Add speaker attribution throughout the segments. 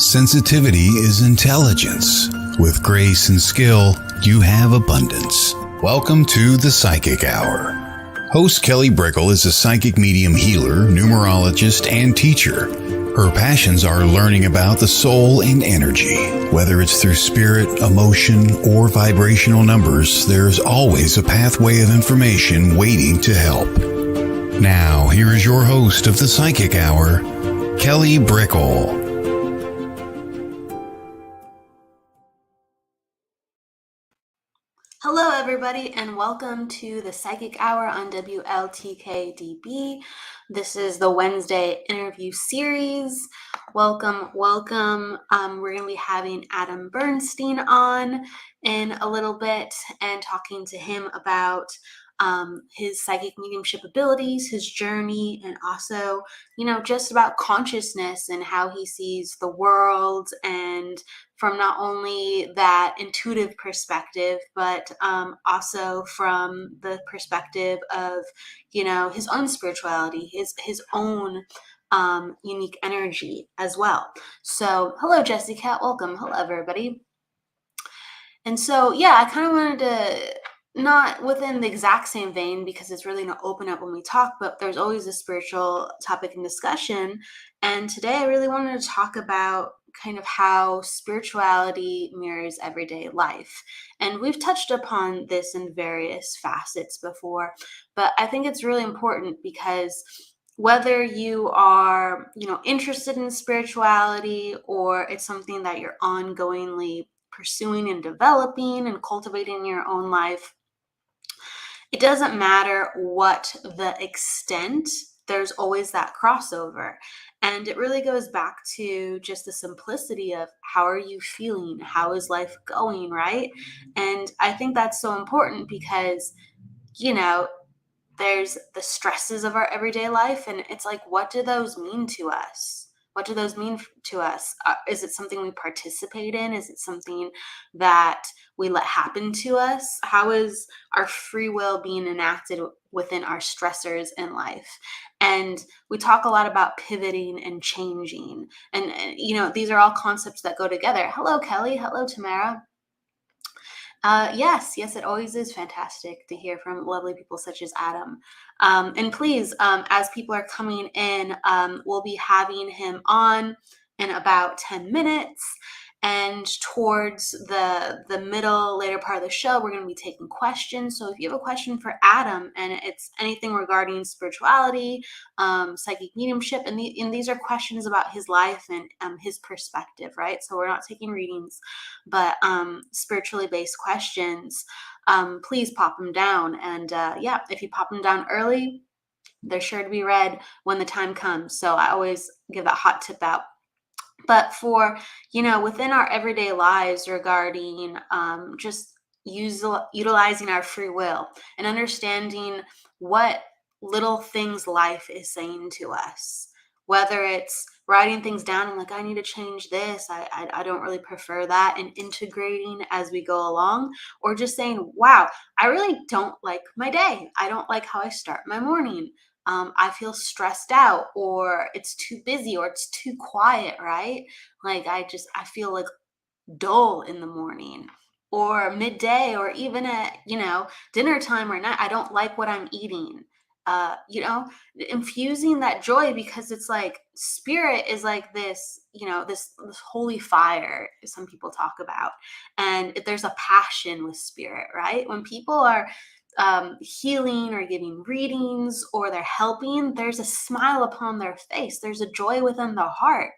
Speaker 1: Sensitivity is intelligence. With grace and skill, you have abundance. Welcome to the Psychic Hour. Host Kelly Brickle is a psychic medium healer, numerologist, and teacher. Her passions are learning about the soul and energy. Whether it's through spirit, emotion, or vibrational numbers, there's always a pathway of information waiting to help. Now, here is your host of the Psychic Hour, Kelly Brickle.
Speaker 2: Hello, everybody, and welcome to the Psychic Hour on WLTK-DB. This is the Wednesday interview series. Welcome. We're going to be having Adam Bernstein on in a little bit and talking to him about his psychic mediumship abilities, his journey, and also, just about consciousness and how he sees the world, and from not only that intuitive perspective, but also from the perspective of, his own spirituality, his own unique energy as well. So, hello, Jessica. Welcome. Hello, everybody. And so, I kind of wanted to, not within the exact same vein, because it's really going to open up when we talk, but there's always a spiritual topic in discussion. And today I really wanted to talk about kind of how spirituality mirrors everyday life. And we've touched upon this in various facets before, but I think it's really important because whether you are, interested in spirituality, or it's something that you're ongoingly pursuing and developing and cultivating in your own life, it doesn't matter what the extent, there's always that crossover. And it really goes back to just the simplicity of how are you feeling? How is life going, right? And I think that's so important because, there's the stresses of our everyday life, and it's like, what do those mean to us? What do those mean to us? Is it something we participate in? Is it something that we let happen to us? How is our free will being enacted within our stressors in life? And we talk a lot about pivoting and changing. And these are all concepts that go together. Hello, Kelly. Hello, Tamara. Yes, it always is fantastic to hear from lovely people such as Adam. And please, as people are coming in, we'll be having him on in about 10 minutes. And towards the middle, later part of the show, we're going to be taking questions. So if you have a question for Adam and it's anything regarding spirituality, psychic mediumship, and these are questions about his life and his perspective, right? So we're not taking readings, but spiritually based questions, please pop them down. And if you pop them down early, they're sure to be read when the time comes. So I always give that hot tip out. But for, within our everyday lives regarding just utilizing our free will and understanding what little things life is saying to us, whether it's writing things down and like, I need to change this, I don't really prefer that, and integrating as we go along, or just saying, wow, I really don't like my day. I don't like how I start my morning. I feel stressed out, or it's too busy, or it's too quiet, right? Like I feel like dull in the morning or midday, or even at, dinner time or night. I don't like what I'm eating. Infusing that joy, because it's like spirit is like this, this holy fire some people talk about. And there's a passion with spirit, right? When people are healing or giving readings or they're helping, there's a smile upon their face. There's a joy within the heart.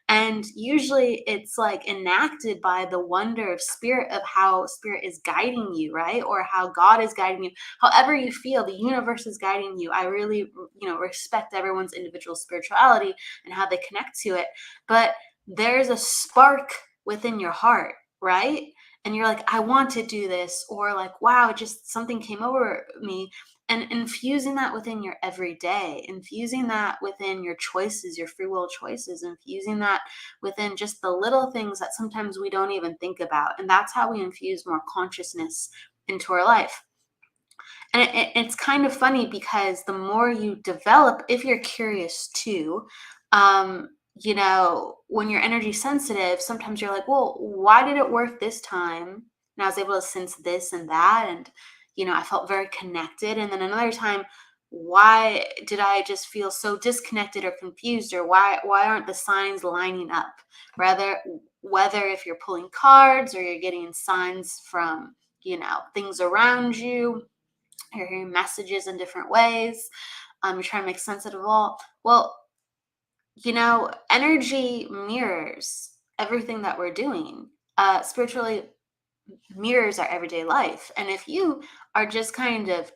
Speaker 2: And usually it's like enacted by the wonder of spirit, of how spirit is guiding you, right? Or how God is guiding you. However you feel, the universe is guiding you. I really, respect everyone's individual spirituality and how they connect to it. But there's a spark within your heart, right? And you're like, I want to do this, or like, wow, just something came over me. And infusing that within your everyday, infusing that within your choices, your free will choices, infusing that within just the little things that sometimes we don't even think about. And that's how we infuse more consciousness into our life. And it's kind of funny because the more you develop, if you're curious too, when you're energy sensitive, sometimes you're like, well, why did it work this time? And I was able to sense this and that. And, I felt very connected. And then another time, why did I just feel so disconnected or confused? Or why aren't the signs lining up? Whether if you're pulling cards or you're getting signs from, things around you, you're hearing messages in different ways. You're trying to make sense of it all. Well, energy mirrors everything that we're doing. Spiritually mirrors our everyday life. And if you are just kind of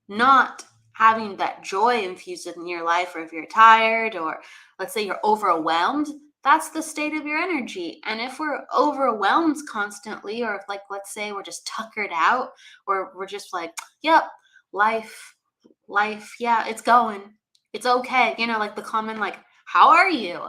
Speaker 2: not having that joy infused in your life, or if you're tired, or let's say you're overwhelmed, that's the state of your energy. And if we're overwhelmed constantly, or if, like, let's say we're just tuckered out, or we're just like, yep, life, yeah, it's going, it's okay, like the common, like, how are you?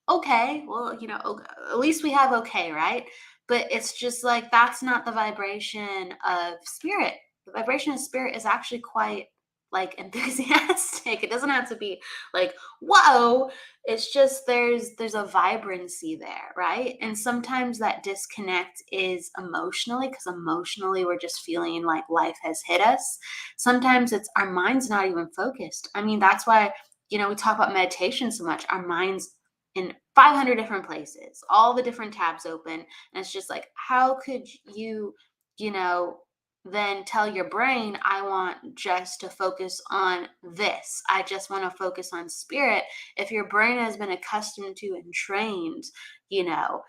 Speaker 2: Okay, well, okay, at least we have okay, right? But it's just like, that's not the vibration of spirit. The vibration of spirit is actually quite, like, enthusiastic. It doesn't have to be like, whoa. It's just, there's a vibrancy there, right? And sometimes that disconnect is emotionally, because emotionally we're just feeling like life has hit us. Sometimes it's our mind's not even focused. I mean, that's why, we talk about meditation so much. Our mind's in 500 different places, all the different tabs open. And it's just like, how could you, you know, then tell your brain, I want just to focus on this. I just want to focus on spirit. If your brain has been accustomed to and trained, you know,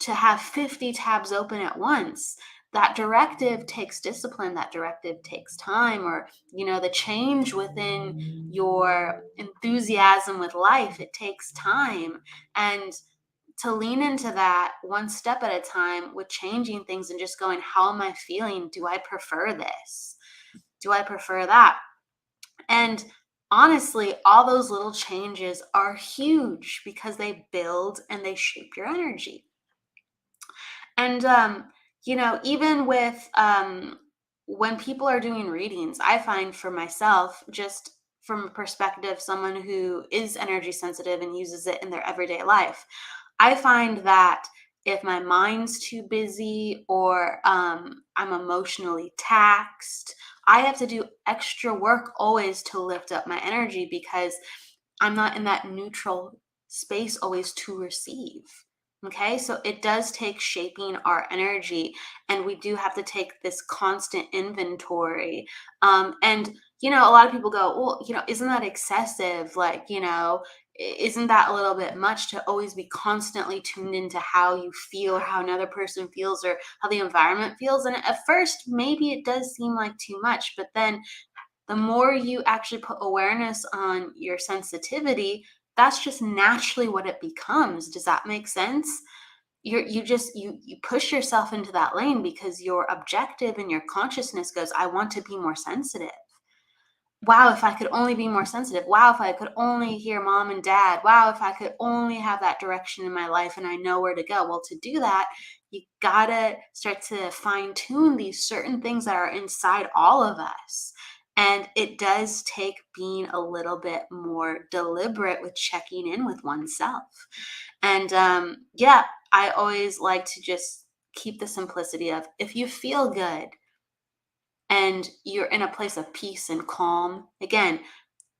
Speaker 2: to have 50 tabs open at once, that directive takes discipline, that directive takes time. Or, the change within your enthusiasm with life, it takes time. And to lean into that one step at a time with changing things and just going, how am I feeling? Do I prefer this? Do I prefer that? And honestly, all those little changes are huge, because they build and they shape your energy. And, even with, when people are doing readings, I find for myself, just from a perspective, someone who is energy sensitive and uses it in their everyday life, I find that if my mind's too busy, or I'm emotionally taxed, I have to do extra work always to lift up my energy, because I'm not in that neutral space always to receive. Okay, so it does take shaping our energy, and we do have to take this constant inventory. And, a lot of people go, well, isn't that excessive? Like, isn't that a little bit much to always be constantly tuned into how you feel, or how another person feels, or how the environment feels? And at first, maybe it does seem like too much, but then the more you actually put awareness on your sensitivity, that's just naturally what it becomes. Does that make sense? You push yourself into that lane, because your objective and your consciousness goes, I want to be more sensitive. Wow, if I could only be more sensitive. Wow, if I could only hear mom and dad. Wow, if I could only have that direction in my life and I know where to go. Well, to do that, you gotta start to fine tune these certain things that are inside all of us. And it does take being a little bit more deliberate with checking in with oneself. And yeah, I always like to just keep the simplicity of, if you feel good and you're in a place of peace and calm, again,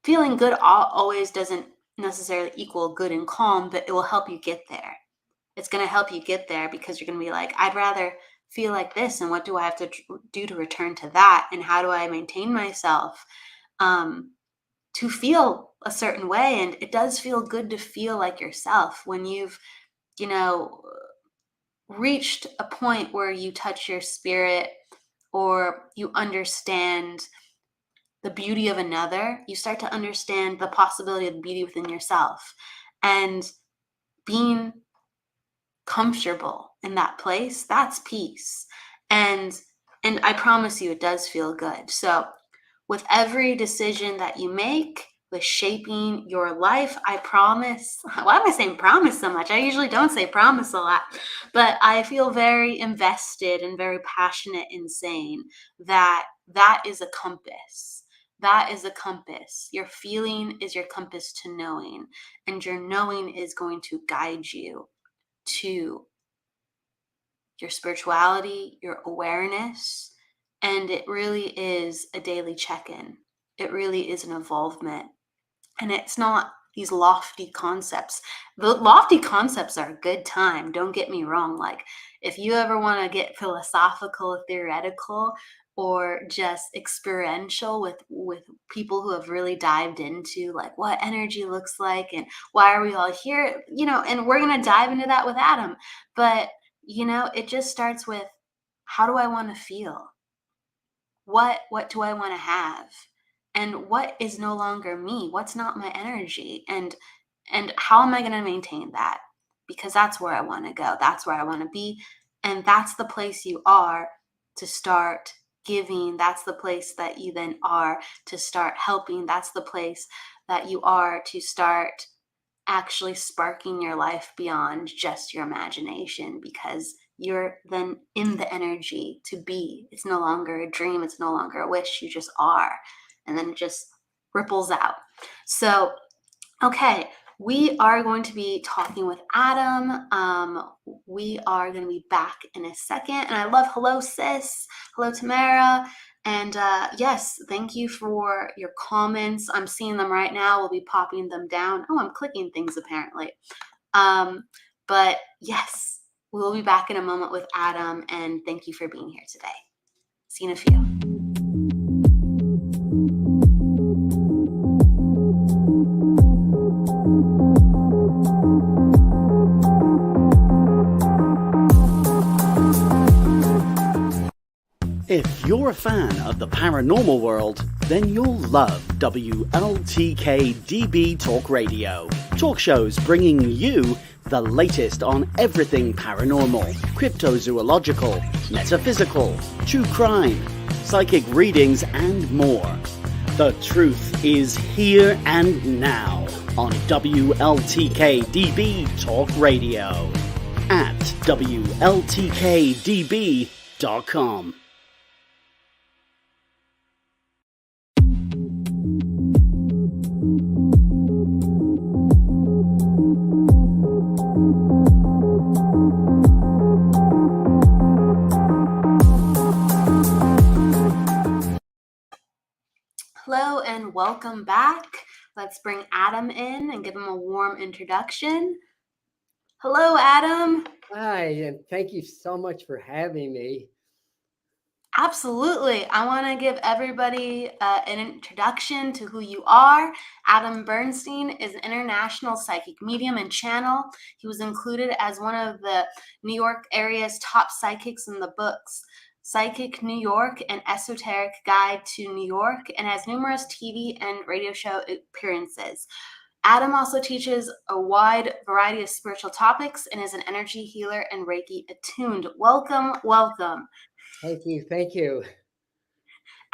Speaker 2: feeling good always doesn't necessarily equal good and calm, but it will help you get there. It's going to help you get there, because you're going to be like, I'd rather feel like this, and what do I have to do to return to that, and how do I maintain myself to feel a certain way? And it does feel good to feel like yourself when you've, you know reached a point where you touch your spirit, or you understand the beauty of another. You start to understand the possibility of the beauty within yourself, and being comfortable in that place, that's peace. And I promise you, it does feel good. So with every decision that you make, with shaping your life, I promise. Why am I saying promise so much? I usually don't say promise a lot, but I feel very invested and very passionate in saying that that is a compass that is a compass. Your feeling is your compass to knowing, and your knowing is going to guide you to your spirituality, your awareness, and it really is a daily check-in. It really is an involvement. And it's not these lofty concepts. The lofty concepts are a good time, don't get me wrong. Like, if you ever want to get philosophical, theoretical, or just experiential with people who have really dived into like what energy looks like and why are we all here, and we're going to dive into that with Adam. But it just starts with, how do I want to feel? What do I want to have? And what is no longer me? What's not my energy? And how am I going to maintain that? Because that's where I want to go. That's where I want to be. And that's the place you are to start giving. That's the place that you then are to start helping. That's the place that you are to start actually sparking your life beyond just your imagination, because you're then in the energy to be. It's no longer a dream. It's no longer a wish. You just are. And then it just ripples out. So, okay, we are going to be talking with Adam. We are going to be back in a second. And I love, hello, sis. Hello, Tamara. And yes, thank you for your comments. I'm seeing them right now. We'll be popping them down. Oh, I'm clicking things apparently. But yes, we'll be back in a moment with Adam. And thank you for being here today. See you in a few.
Speaker 3: If you're a fan of the paranormal world, then you'll love WLTK-DB Talk Radio. Talk shows bringing you the latest on everything paranormal, cryptozoological, metaphysical, true crime, psychic readings, and more. The truth is here and now on WLTK-DB Talk Radio at WLTK-DB.com.
Speaker 2: Hello and welcome back. Let's bring Adam in and give him a warm introduction. Hello, Adam.
Speaker 4: Hi, and thank you so much for having me.
Speaker 2: Absolutely. I want to give everybody an introduction to who you are. Adam Bernstein is an international psychic medium and channel. He was included as one of the New York area's top psychics in the books Psychic New York and Esoteric Guide to New York, and has numerous TV and radio show appearances. Adam also teaches a wide variety of spiritual topics and is an energy healer and Reiki attuned. Welcome, welcome.
Speaker 4: Thank you. Thank you.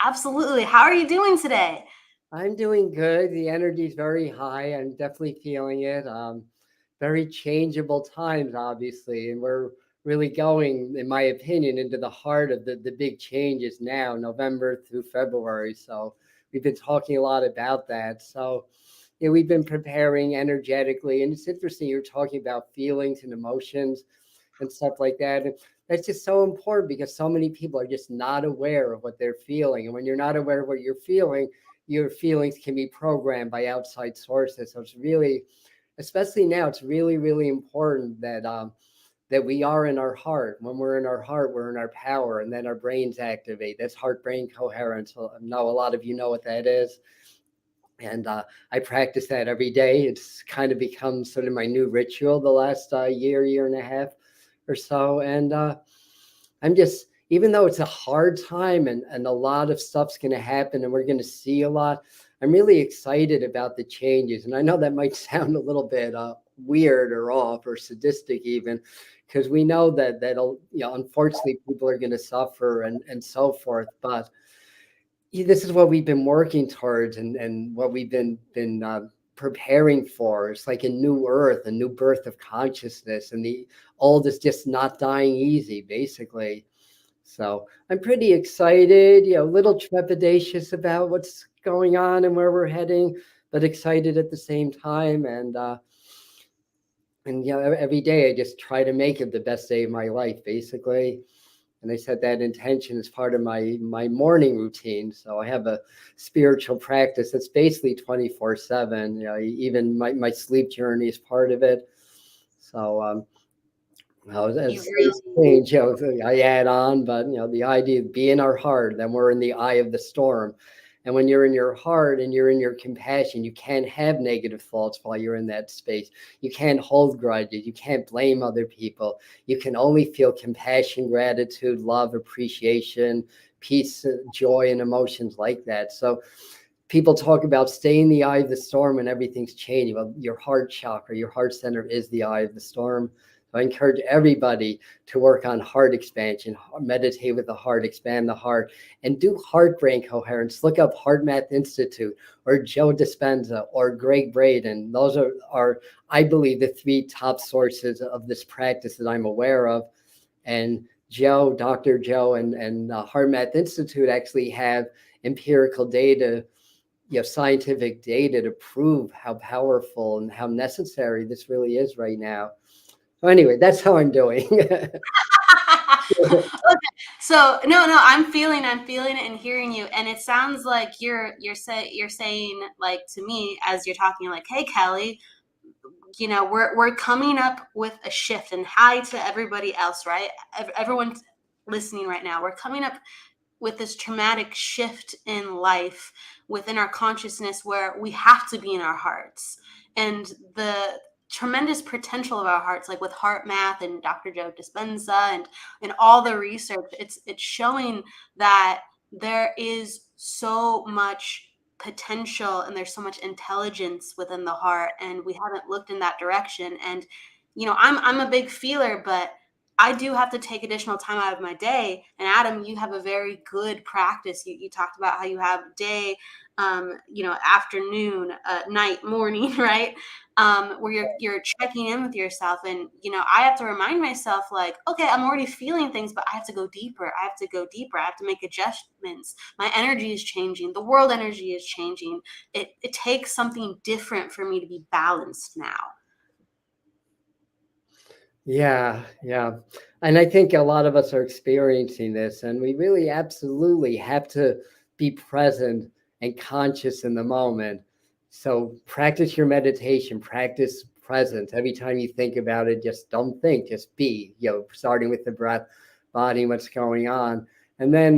Speaker 2: Absolutely. How are you doing today?
Speaker 4: I'm doing good. The energy is very high. I'm definitely feeling it. Very changeable times, obviously, and we're really going, in my opinion, into the heart of the big changes now, November through February. So we've been talking a lot about that. So yeah, we've been preparing energetically, and it's interesting. You're talking about feelings and emotions and stuff like that. And that's just so important because so many people are just not aware of what they're feeling. And when you're not aware of what you're feeling, your feelings can be programmed by outside sources. So it's really, especially now, it's really, really important that that we are in our heart. When we're in our heart, we're in our power, and then our brains activate. That's heart-brain coherence. So I know a lot of you know what that is. And I practice that every day. It's kind of become sort of my new ritual the last year and a half or so. And I'm just, even though it's a hard time and a lot of stuff's going to happen and we're going to see a lot, I'm really excited about the changes. And I know that might sound a little bit weird or off or sadistic even, because we know that unfortunately people are going to suffer and so forth. But this is what we've been working towards and what we've been preparing for. It's like a new earth, a new birth of consciousness, and the old is just not dying easy, basically. So I'm pretty excited, a little trepidatious about what's going on and where we're heading, but excited at the same time. And every day I just try to make it the best day of my life, basically. And I said that intention is part of my morning routine. So I have a spiritual practice that's basically 24/7. Even my sleep journey is part of it. So
Speaker 2: You
Speaker 4: that's
Speaker 2: really,
Speaker 4: strange, I add on, but the idea of be in our heart, then we're in the eye of the storm. And when you're in your heart and you're in your compassion, you can't have negative thoughts while you're in that space. You can't hold grudges. You can't blame other people. You can only feel compassion, gratitude, love, appreciation, peace, joy, and emotions like that. So people talk about stay in the eye of the storm when everything's changing. Well, your heart chakra, your heart center is the eye of the storm. So I encourage everybody to work on heart expansion, meditate with the heart, expand the heart, and do heart brain coherence. Look up Heart Math Institute or Joe Dispenza or Greg Braden. Those are, I believe, the 3 top sources of this practice that I'm aware of. And Dr. Joe and Heart Math Institute actually have empirical data, scientific data to prove how powerful and how necessary this really is right now. So anyway, that's how I'm doing.
Speaker 2: okay. So no, I'm feeling it and hearing you, and it sounds like you're saying, like, to me as you're talking, like, hey Kelly, we're coming up with a shift, and hi to everybody else, right? Everyone listening right now, we're coming up with this traumatic shift in life within our consciousness where we have to be in our hearts, and the tremendous potential of our hearts, like with Heart Math and Dr. Joe Dispenza and all the research, it's showing that there is so much potential and there's so much intelligence within the heart, and we haven't looked in that direction. And I'm a big feeler, but I do have to take additional time out of my day. And Adam, you have a very good practice. You talked about how you have day, afternoon, night, morning, right? Where you're checking in with yourself. And I have to remind myself, like, okay, I'm already feeling things, but I have to go deeper. I have to make adjustments. My energy is changing. The world energy is changing. It takes something different for me to be balanced now.
Speaker 4: Yeah. And I think a lot of us are experiencing this, and we really absolutely have to be present and conscious in the moment. So practice your meditation, practice presence. Every time you think about it, just don't think, just be, starting with the breath, body, what's going on. And then,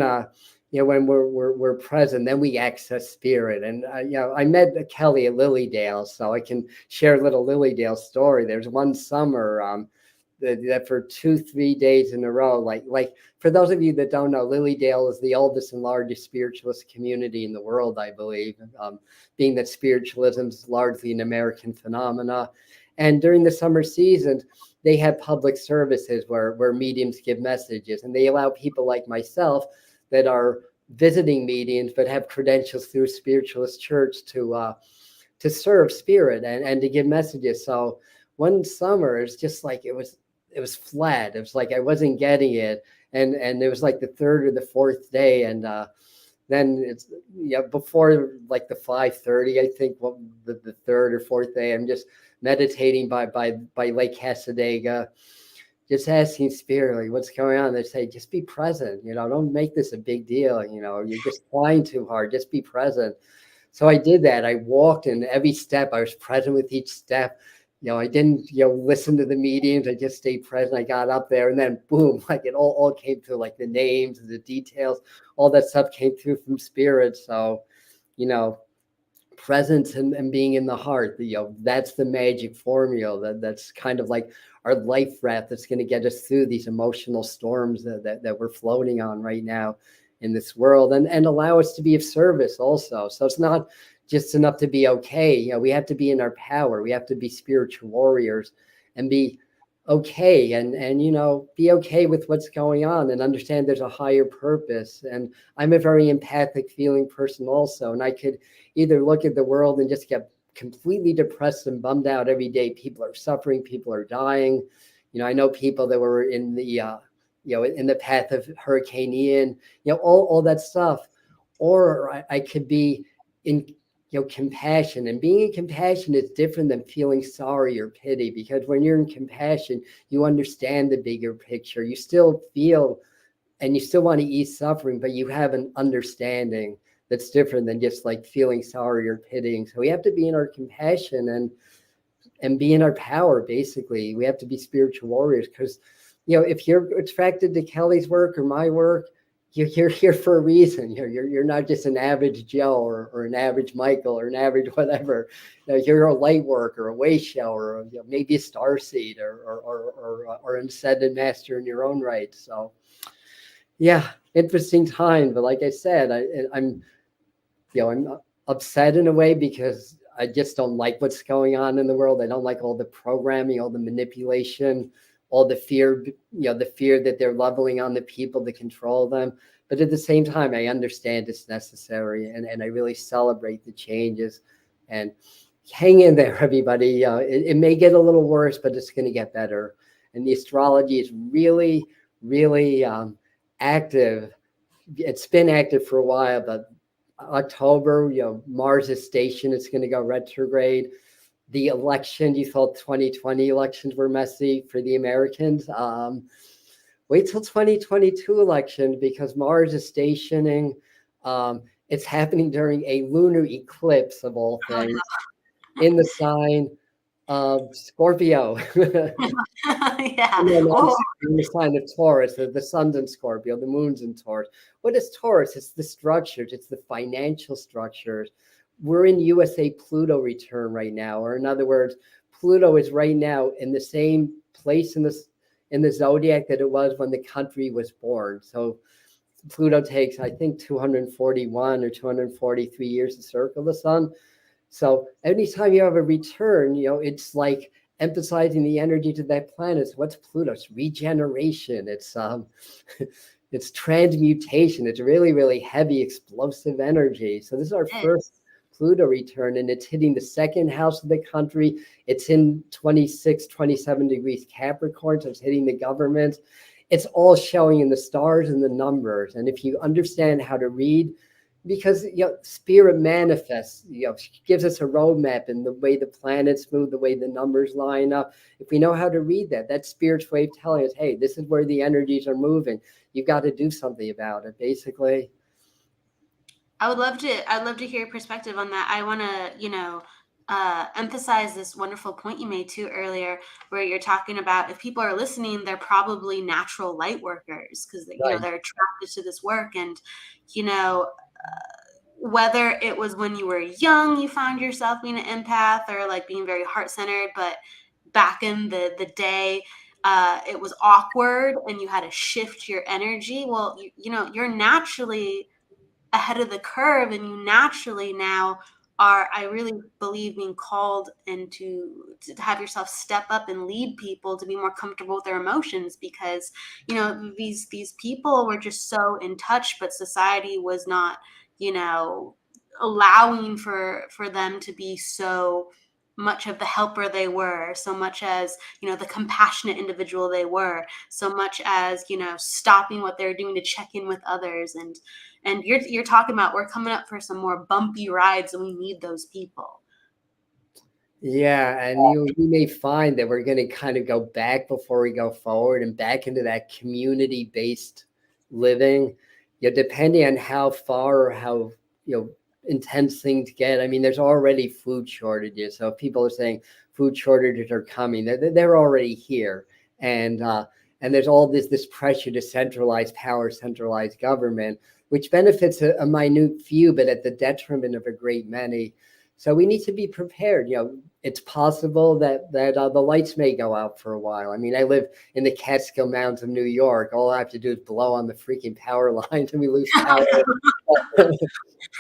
Speaker 4: when we're present, then we access spirit. And, I met Kelly at Lilydale, so I can share a little Lilydale story. There's one summer, that for 2-3 days in a row, like for those of you that don't know, Lilydale is the oldest and largest spiritualist community in the world, I believe, being that spiritualism is largely an American phenomena. And during the summer seasons, they have public services where mediums give messages, and they allow people like myself that are visiting mediums but have credentials through spiritualist church to serve spirit and to give messages. So one summer, it's just like it was flat. It was like I wasn't getting it, and it was like the 3rd or the 4th day, and then it's before like the 5:30, I think, the 3rd or 4th day, I'm just meditating by Lake Casadega, just asking spirit, like, what's going on? They say, just be present. Don't make this a big deal. You're just trying too hard. Just be present. So I did that. I walked, and every step I was present with each step. I didn't, listen to the meetings. I just stayed present. I got up there, and then boom, like it all came through, like the names and the details, all that stuff came through from spirit. So, presence and being in the heart, that's the magic formula. That's kind of like our life raft that's going to get us through these emotional storms that we're floating on right now in this world, and allow us to be of service also. So it's not just enough to be okay. We have to be in our power. We have to be spiritual warriors and be okay, and be okay with what's going on, and understand there's a higher purpose. And I'm a very empathic feeling person also, and I could either look at the world and just get completely depressed and bummed out every day. People are suffering, people are dying. I know people that were in the in the path of Hurricane Ian, all that stuff. Or I could be in, compassion. And being in compassion is different than feeling sorry or pity, because when you're in compassion, you understand the bigger picture. You still feel and you still want to ease suffering, but you have an understanding that's different than just like feeling sorry or pitying. So we have to be in our compassion and be in our power. Basically, we have to be spiritual warriors, because if you're attracted to Kelly's work or my work, you're here for a reason. You're not just an average Joe or an average Michael or an average whatever. You're a light worker, a way shower, or maybe a starseed or an ascended master in your own right. So yeah, interesting time. But like I said, I'm upset in a way, because I just don't like what's going on in the world. I don't like all the programming, all the manipulation, all the fear, the fear that they're leveling on the people to control them. But at the same time, I understand it's necessary, and I really celebrate the changes. And hang in there, everybody. It may get a little worse, but it's going to get better. And the astrology is really, really active. It's been active for a while, but October, Mars is stationed. It's going to go retrograde. The election, you thought 2020 elections were messy for the Americans. Wait till 2022 election, because Mars is stationing. It's happening during a lunar eclipse of all things, in the sign of Scorpio.
Speaker 2: Yeah.
Speaker 4: And then
Speaker 2: Oh.
Speaker 4: in the sign of Taurus, the sun's in Scorpio, the moon's in Taurus. What is Taurus? It's the structures, it's the financial structures. We're in USA Pluto return right now, or in other words, Pluto is right now in the same place in the zodiac that it was when the country was born. So Pluto takes, I think, 241 or 243 years to circle the sun. So anytime you have a return, it's like emphasizing the energy to that planet. So what's Pluto? It's regeneration. It's it's transmutation. It's really, really heavy, explosive energy. So this is our first Pluto return, and it's hitting the second house of the country. It's in 26, 27 degrees Capricorn, so it's hitting the government. It's all showing in the stars and the numbers. And if you understand how to read, because spirit manifests, gives us a roadmap in the way the planets move, the way the numbers line up. If we know how to read that, that's spirit's way of telling us, hey, this is where the energies are moving. You've got to do something about it, basically.
Speaker 2: I'd love to hear your perspective on that. I want to, emphasize this wonderful point you made too earlier, where you're talking about, if people are listening, they're probably natural light workers, because they're attracted to this work. And whether it was when you were young, you found yourself being an empath, or like being very heart-centered, but back in the day, it was awkward and you had to shift your energy. Well, you're naturally ahead of the curve, and you naturally now are, I really believe, being called into to have yourself step up and lead people to be more comfortable with their emotions, because these people were just so in touch, but society was not allowing for them to be so much of the helper they were, so much as the compassionate individual they were, so much as stopping what they're doing to check in with others. And you're talking about, we're coming up for some more bumpy rides, and we need those people.
Speaker 4: Yeah, and you may find that we're going to kind of go back before we go forward, and back into that community-based living. Depending on how far or how intense things get. I mean, there's already food shortages. So if people are saying food shortages are coming, they're already here. And there's all this pressure to centralize power, centralize government, which benefits a minute few, but at the detriment of a great many. So we need to be prepared. It's possible that the lights may go out for a while. I mean, I live in the Catskill Mountains of New York. All I have to do is blow on the freaking power lines and we lose power.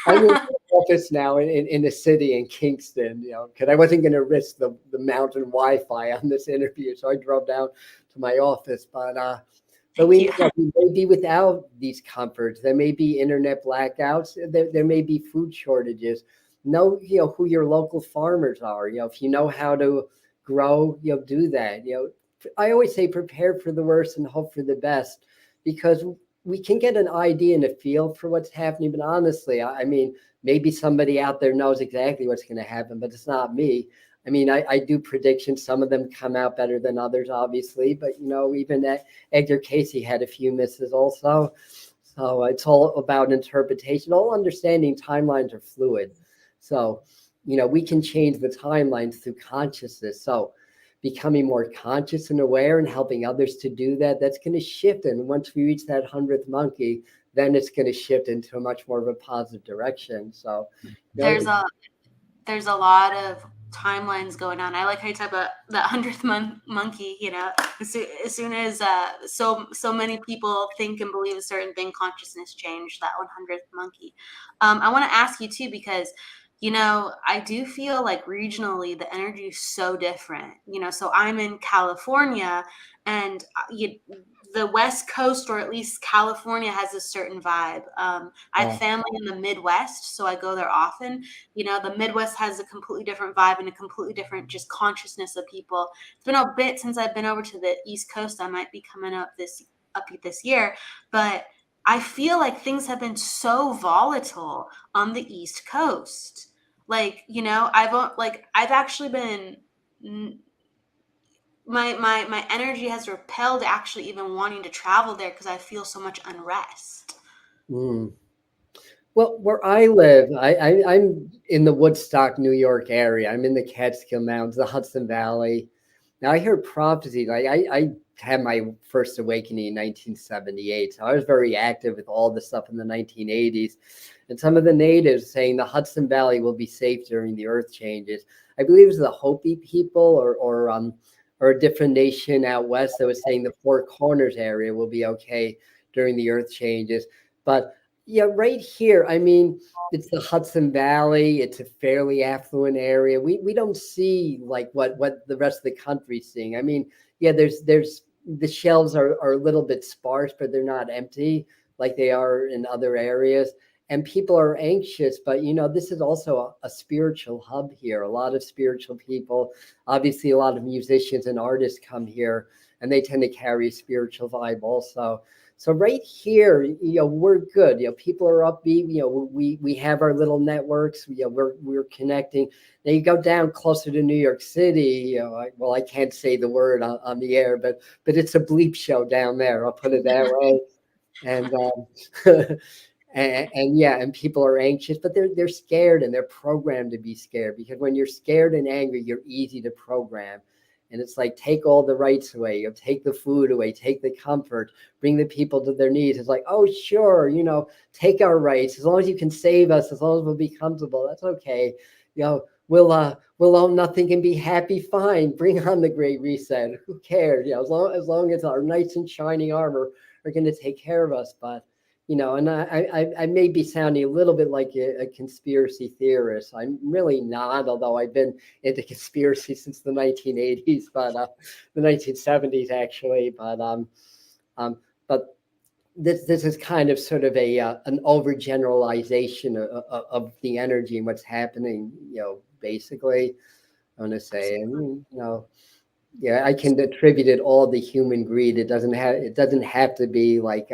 Speaker 4: I'm in the office now in the city in Kingston, because I wasn't going to risk the mountain Wi-Fi on this interview. So I drove down to my office. But we may be without these comforts. There may be internet blackouts. There may be food shortages. Know who your local farmers are. If you know how to grow, do that. I always say prepare for the worst and hope for the best. because we can get an idea and a feel for what's happening. But honestly, I mean, maybe somebody out there knows exactly what's going to happen, but it's not me. I mean, I do predictions. Some of them come out better than others, obviously. But, even Edgar Casey had a few misses also. So it's all about interpretation, all understanding timelines are fluid. So, we can change the timelines through consciousness. So becoming more conscious and aware and helping others to do that, that's going to shift. And once we reach that 100th monkey, then it's going to shift into a much more of a positive direction. So
Speaker 2: there's a lot of timelines going on. I like how you talk about the 100th monkey, as soon as so many people think and believe a certain thing, consciousness change, that 100th monkey. I want to ask you too, because I do feel like regionally the energy is so different. So I'm in California, and the West Coast, or at least California, has a certain vibe. I have family in the Midwest, so I go there often. The Midwest has a completely different vibe and a completely different just consciousness of people. It's been a bit since I've been over to the East Coast. I might be coming up this year, but I feel like things have been so volatile on the East Coast. I've actually been, my energy has repelled actually even wanting to travel there because I feel so much unrest.
Speaker 4: Well, where I live, I'm in the Woodstock, New York area. I'm in the Catskill Mountains, the Hudson Valley. Now I hear prophecy. Like I had my first awakening in 1978. So I was very active with all the stuff in the 1980s. And some of the natives saying the Hudson Valley will be safe during the earth changes. I believe it was the Hopi people or a different nation out west that was saying the Four Corners area will be okay during the earth changes. But yeah, right here, I mean, it's the Hudson Valley. It's a fairly affluent area. We don't see like what the rest of the country's seeing. I mean, yeah, there's the shelves are a little bit sparse, but they're not empty like they are in other areas. And people are anxious, but this is also a spiritual hub here. A lot of spiritual people, obviously a lot of musicians and artists come here, and they tend to carry a spiritual vibe also. So right here, we're good. People are upbeat. We have our little networks. We're connecting. Now you go down closer to New York City. I can't say the word on the air, but it's a bleep show down there. I'll put it that way. And and people are anxious, but they're scared, and they're programmed to be scared, because when you're scared and angry, you're easy to program. And it's like, take all the rights away, take the food away, take the comfort, bring the people to their knees. It's like, oh, sure, take our rights. As long as you can save us, as long as we'll be comfortable, that's okay. We'll own nothing and be happy, fine. Bring on the Great Reset. Who cares? As long as our knights in shining armor are going to take care of us. But and I may be sounding a little bit like a conspiracy theorist. I'm really not, although I've been into conspiracy since the 1980s, but the 1970s actually. But this is kind of sort of an overgeneralization of the energy and what's happening. Basically, I want to say, yeah, I can attribute it all to human greed. It doesn't have to be like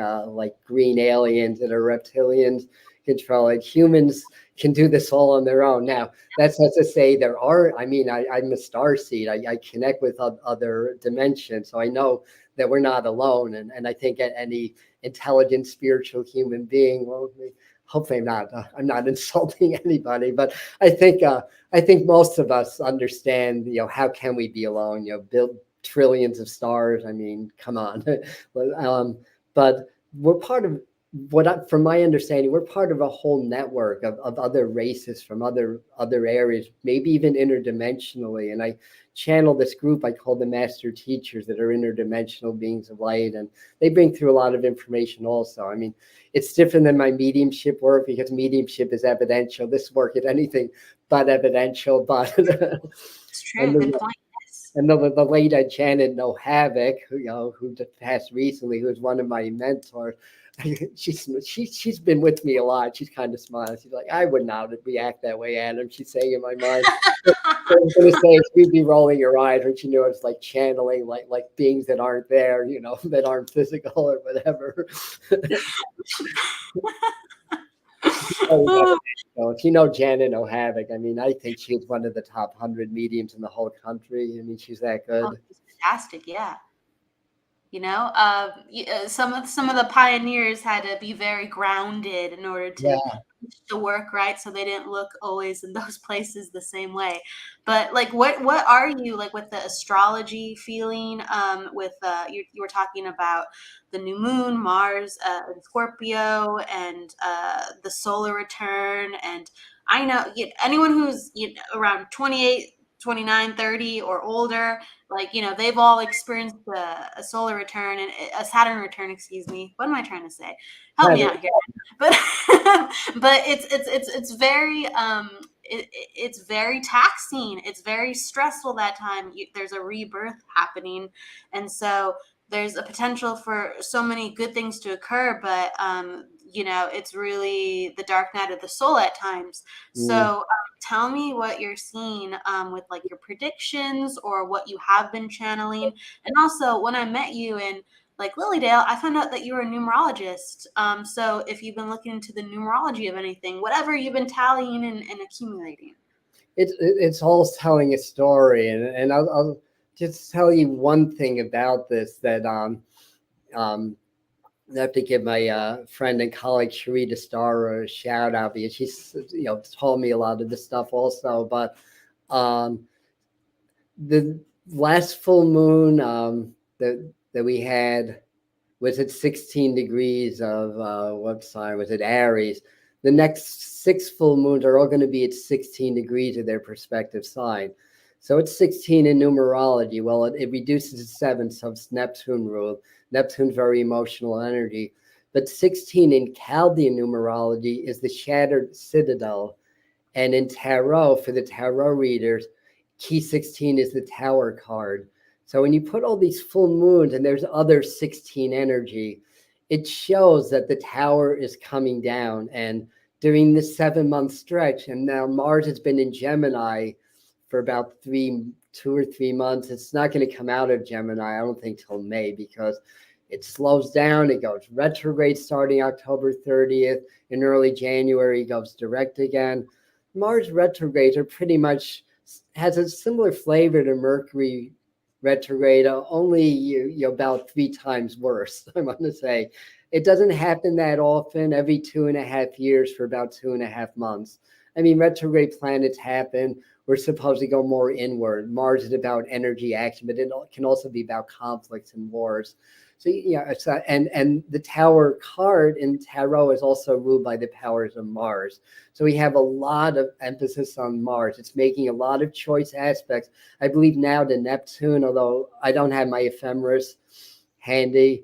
Speaker 4: green aliens that are reptilians control it. Humans can do this all on their own. Now, that's not to say there are. I mean, I'm a starseed. I connect with other dimensions, so I know that we're not alone. And I think any intelligent, spiritual human being, well, hopefully I'm not insulting anybody, but I think most of us understand, how can we be alone? Build trillions of stars. I mean, come on. But we're part of from my understanding, we're part of a whole network of other races from other areas, maybe even interdimensionally. And I channel this group I call the master teachers that are interdimensional beings of light. And they bring through a lot of information also. I mean, it's different than my mediumship work, because mediumship is evidential. This work is anything but evidential. But
Speaker 2: it's true. Good point.
Speaker 4: And the late Janet No Havoc, who passed recently, who was one of my mentors. she's been with me a lot. She's kind of smiling. She's like, I would not react that way, Adam. She's saying in my mind. I was going to say she'd be rolling her eyes when she knew it's like channeling like beings that aren't there, that aren't physical or whatever. So if you know Janet O'Havoc, I mean, I think she's one of the top 100 mediums in the whole country. I mean, she's that good.
Speaker 2: Oh, she's fantastic, yeah. Some of the pioneers had to be very grounded in order to work, right? So they didn't look always in those places the same way. But like, what are you like with the astrology feeling? With you were talking about the new moon, Mars in Scorpio, and the solar return. And I know anyone who's around 28, 29, 30 or older, like, they've all experienced a solar return and a Saturn return, excuse me. What am I trying to say? Help me out here. But but it's very it's very taxing. It's very stressful that time. There's a rebirth happening, and so there's a potential for so many good things to occur, but it's really the dark night of the soul at times. So tell me what you're seeing with like your predictions or what you have been channeling. And also, when I met you in like Lilydale, I found out that you were a numerologist. So if you've been looking into the numerology of anything, whatever you've been tallying and accumulating.
Speaker 4: It's all telling a story, and I'll just tell you one thing about this that I have to give my friend and colleague Sharita Starr a shout out because she's told me a lot of this stuff also. But the last full moon that we had was at 16 degrees of what sign was it? Aries. The next 6 full moons are all going to be at 16 degrees of their respective sign. So it's 16 in numerology. Well, it reduces to 7, so it's Neptune ruled. Neptune's very emotional energy. But 16 in Chaldean numerology is the shattered citadel. And in tarot, for the tarot readers, key 16 is the tower card. So when you put all these full moons and there's other 16 energy, it shows that the tower is coming down. And during this 7-month stretch, and now Mars has been in Gemini for about 2 or 3 months. It's not going to come out of Gemini, I don't think, till May, because it slows down. It goes retrograde starting October 30th. In early January, it goes direct again. Mars retrogrades are pretty much, has a similar flavor to Mercury retrograde, only about 3 times worse, I want to say. It doesn't happen that often, every 2.5 years for about 2.5 months. I mean, retrograde planets happen. We're supposed to go more inward. Mars is about energy action, but it can also be about conflicts and wars. So and the tower card in tarot is also ruled by the powers of Mars. So we have a lot of emphasis on Mars. It's making a lot of choice aspects. I believe now to Neptune, although I don't have my ephemeris handy.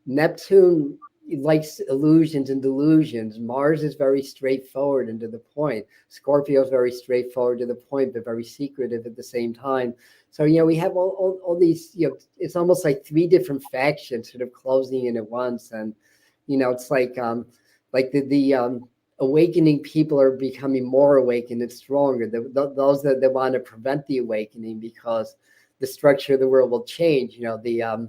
Speaker 4: Neptune likes illusions and delusions. Mars is very straightforward and to the point. Scorpio is very straightforward to the point, but very secretive at the same time. So, we have all these, it's almost like 3 different factions sort of closing in at once. And, it's like the awakening people are becoming more awakened and stronger. Those that want to prevent the awakening because the structure of the world will change, the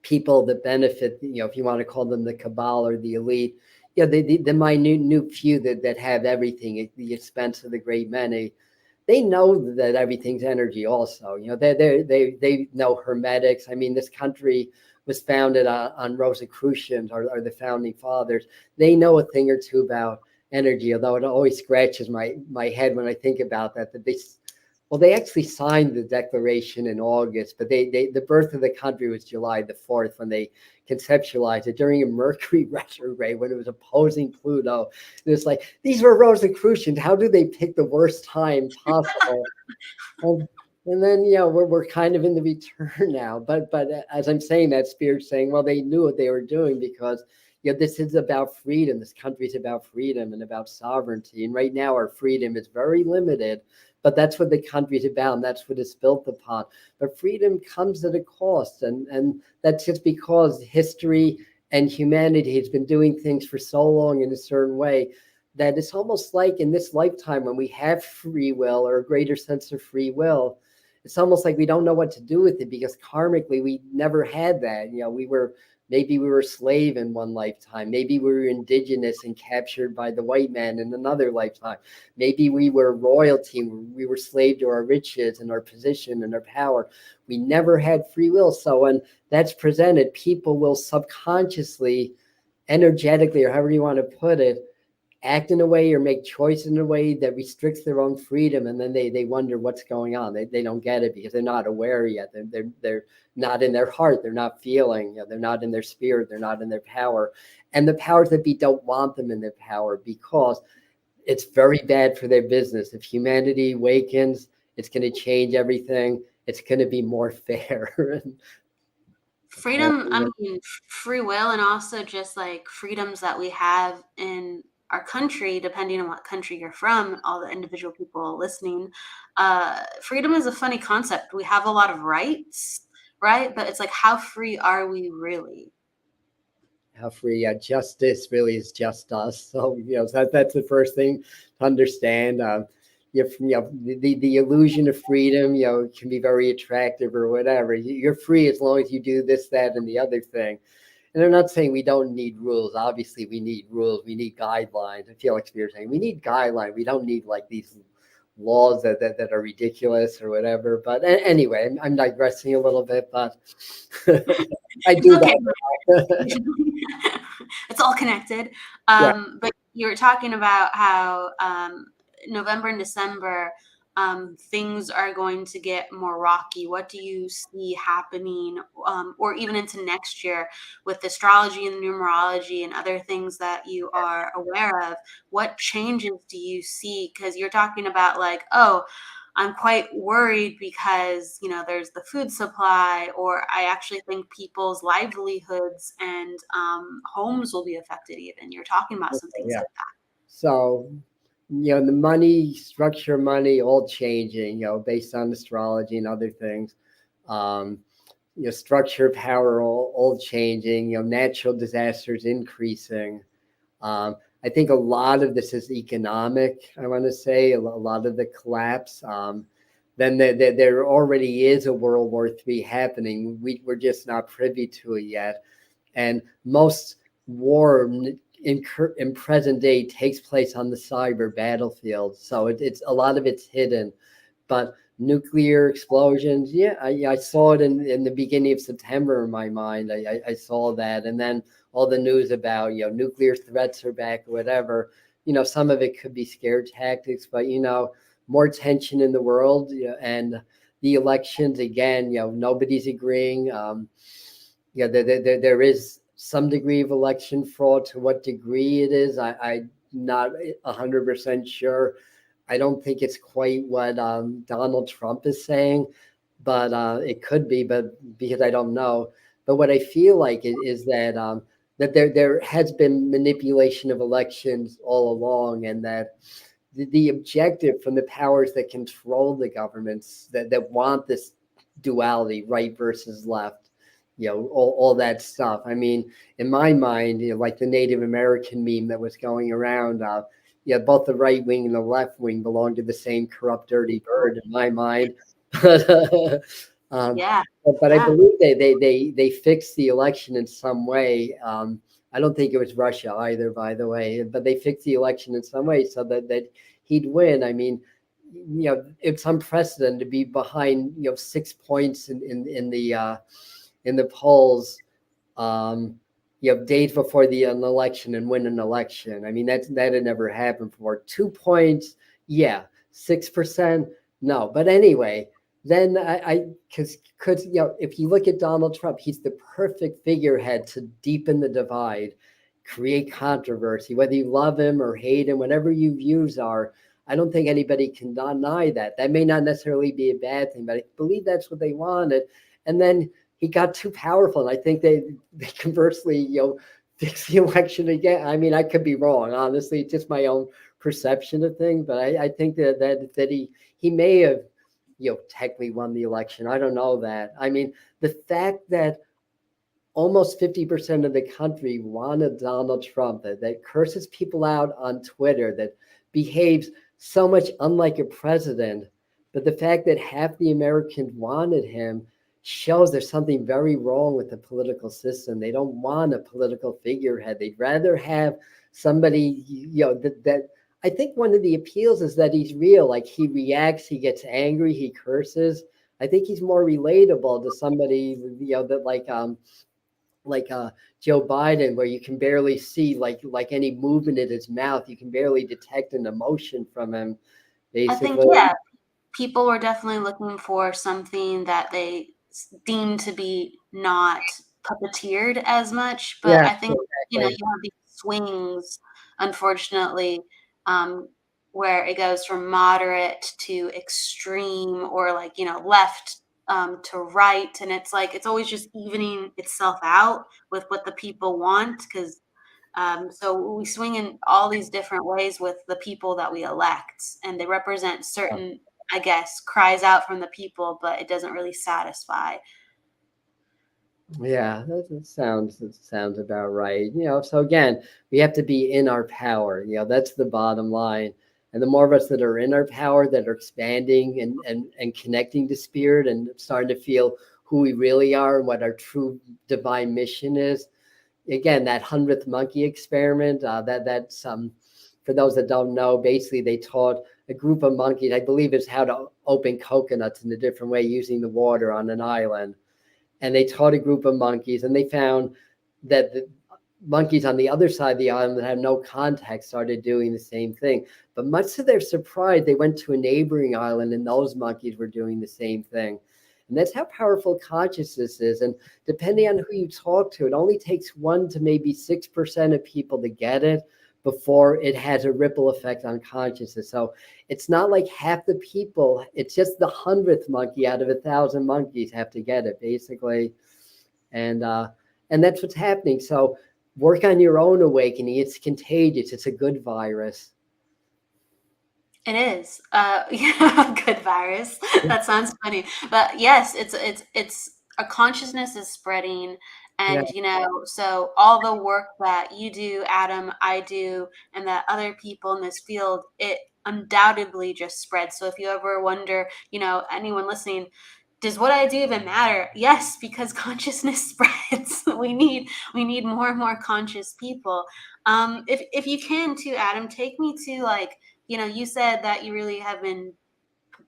Speaker 4: people that benefit, if you want to call them the cabal or the elite, the minute few that have everything at the expense of the great many. They know that everything's energy also. They know hermetics. I mean, this country was founded on Rosicrucians or the founding fathers. They know a thing or two about energy, although it always scratches my head when I think about that they actually signed the declaration in August, but the birth of the country was July the 4th when they conceptualized it during a Mercury retrograde when it was opposing Pluto. It was like, these were Rosicrucians. How do they pick the worst time possible? And then, we're kind of in the return now. But as I'm saying that, Spirit's saying, well, they knew what they were doing because this is about freedom. This country is about freedom and about sovereignty. And right now our freedom is very limited. But that's what the country's about, and that's what it's built upon. But freedom comes at a cost, and that's just because history And humanity has been doing things for so long in a certain way that it's almost like in this lifetime, when we have free will or a greater sense of free will, it's almost like we don't know what to do with it, because karmically we never had that. Maybe we were a slave in one lifetime. Maybe we were indigenous and captured by the white man in another lifetime. Maybe we were royalty. We were slave to our riches and our position and our power. We never had free will. So when that's presented, people will subconsciously, energetically, or however you want to put it, act in a way or make choices in a way that restricts their own freedom, and then they wonder what's going on. They don't get it because they're not aware yet. They're not in their heart. They're not feeling. They're not in their spirit. They're not in their power. And the powers that be don't want them in their power, because it's very bad for their business. If humanity awakens, it's going to change everything. It's going to be more fair.
Speaker 2: Freedom, I mean, free will, and also just like freedoms that we have in our country, depending on what country you're from, all the individual people listening. Freedom is a funny concept. We have a lot of rights, right? But it's like, how free are we really?
Speaker 4: How free? Justice really is just us. So that's the first thing to understand. The illusion of freedom, can be very attractive or whatever. You're free as long as you do this, that, and the other thing. And I'm not saying we don't need rules. Obviously, we need rules. We need guidelines. I feel like Spear's saying we need guidelines. We don't need like these laws that are ridiculous or whatever. But anyway, I'm digressing a little bit, but I do
Speaker 2: Okay.
Speaker 4: that.
Speaker 2: It's all connected. But you were talking about how November and December, things are going to get more rocky. What do you see happening, or even into next year, with astrology and numerology and other things that you are aware of? What changes do you see? Because you're talking about like, oh, I'm quite worried because, there's the food supply, or I actually think people's livelihoods and homes will be affected even. You're talking about some things like that.
Speaker 4: So, the money, structure of money, all changing, based on astrology and other things. Structure of power, all changing, natural disasters increasing. I think a lot of this is economic, I want to say, a lot of the collapse. Then there already is a World War III happening. We're just not privy to it yet. And most war in present day takes place on the cyber battlefield. So it's a lot of it's hidden. But nuclear explosions, I saw it in the beginning of September in my mind. I saw that. And then all the news about, nuclear threats are back or whatever. Some of it could be scare tactics, but, more tension in the world, and the elections, again, nobody's agreeing. There is some degree of election fraud. To what degree it is, I'm not 100% sure. I don't think it's quite what Donald Trump is saying, but it could be, but because I don't know. But what I feel like is that that there has been manipulation of elections all along, and that the objective from the powers that control the governments that want this duality, right versus left, all that stuff. I mean, in my mind, like the Native American meme that was going around, both the right wing and the left wing belong to the same corrupt, dirty bird in my mind. But I believe they fixed the election in some way. I don't think it was Russia either, by the way, but they fixed the election in some way so that he'd win. I mean, it's unprecedented to be behind, 6 points in the polls, days before an election and win an election. I mean, that had never happened before. 2 points, 6%, no. But anyway, then because if you look at Donald Trump, he's the perfect figurehead to deepen the divide, create controversy, whether you love him or hate him, whatever your views are. I don't think anybody can deny that. That may not necessarily be a bad thing, but I believe that's what they wanted. And then he got too powerful. And I think they conversely, fix the election again. I mean, I could be wrong, honestly, it's just my own perception of things. But I think that he may have, technically won the election. I don't know that. I mean, the fact that almost 50% of the country wanted Donald Trump, that curses people out on Twitter, that behaves so much unlike a president. But the fact that half the Americans wanted him shows there's something very wrong with the political system. They don't want a political figurehead. They'd rather have somebody, that I think one of the appeals is that he's real. Like, he reacts, he gets angry, he curses. I think he's more relatable to somebody, that like Joe Biden, where you can barely see like any movement in his mouth. You can barely detect an emotion from him,
Speaker 2: I think,
Speaker 4: basically.
Speaker 2: yeah, people were definitely looking for something that they deemed to be not puppeteered as much. But
Speaker 4: Yeah,
Speaker 2: I think, you
Speaker 4: exactly.
Speaker 2: have these swings, unfortunately, where it goes from moderate to extreme, or like, left to right. And it's like, it's always just evening itself out with what the people want. Because so we swing in all these different ways with the people that we elect, and they represent certain, I guess, cries out from the people, but it doesn't really satisfy.
Speaker 4: Yeah, that sounds about right. So again, we have to be in our power. That's the bottom line. And the more of us that are in our power, that are expanding and connecting to spirit and starting to feel who we really are and what our true divine mission is. Again, that 100th monkey experiment, that's for those that don't know, basically they taught a group of monkeys, I believe it's how to open coconuts in a different way using the water on an island. And they taught a group of monkeys, and they found that the monkeys on the other side of the island that had no contact started doing the same thing. But much to their surprise, they went to a neighboring island, and those monkeys were doing the same thing. And that's how powerful consciousness is. And depending on who you talk to, it only takes 1 to maybe 6% of people to get it before it has a ripple effect on consciousness. So it's not like half the people, it's just the 100th monkey out of 1,000 monkeys have to get it, basically. And that's what's happening. So work on your own awakening. It's contagious. It's a good virus.
Speaker 2: It is. Yeah, good virus. That sounds funny. But yes, it's a consciousness is spreading.
Speaker 4: Yeah.
Speaker 2: And, so all the work that you do, Adam, I do, and that other people in this field, it undoubtedly just spreads. So if you ever wonder, anyone listening, does what I do even matter? Yes, because consciousness spreads. We need more and more conscious people. If you can too, Adam, take me to, like, you said that you really have been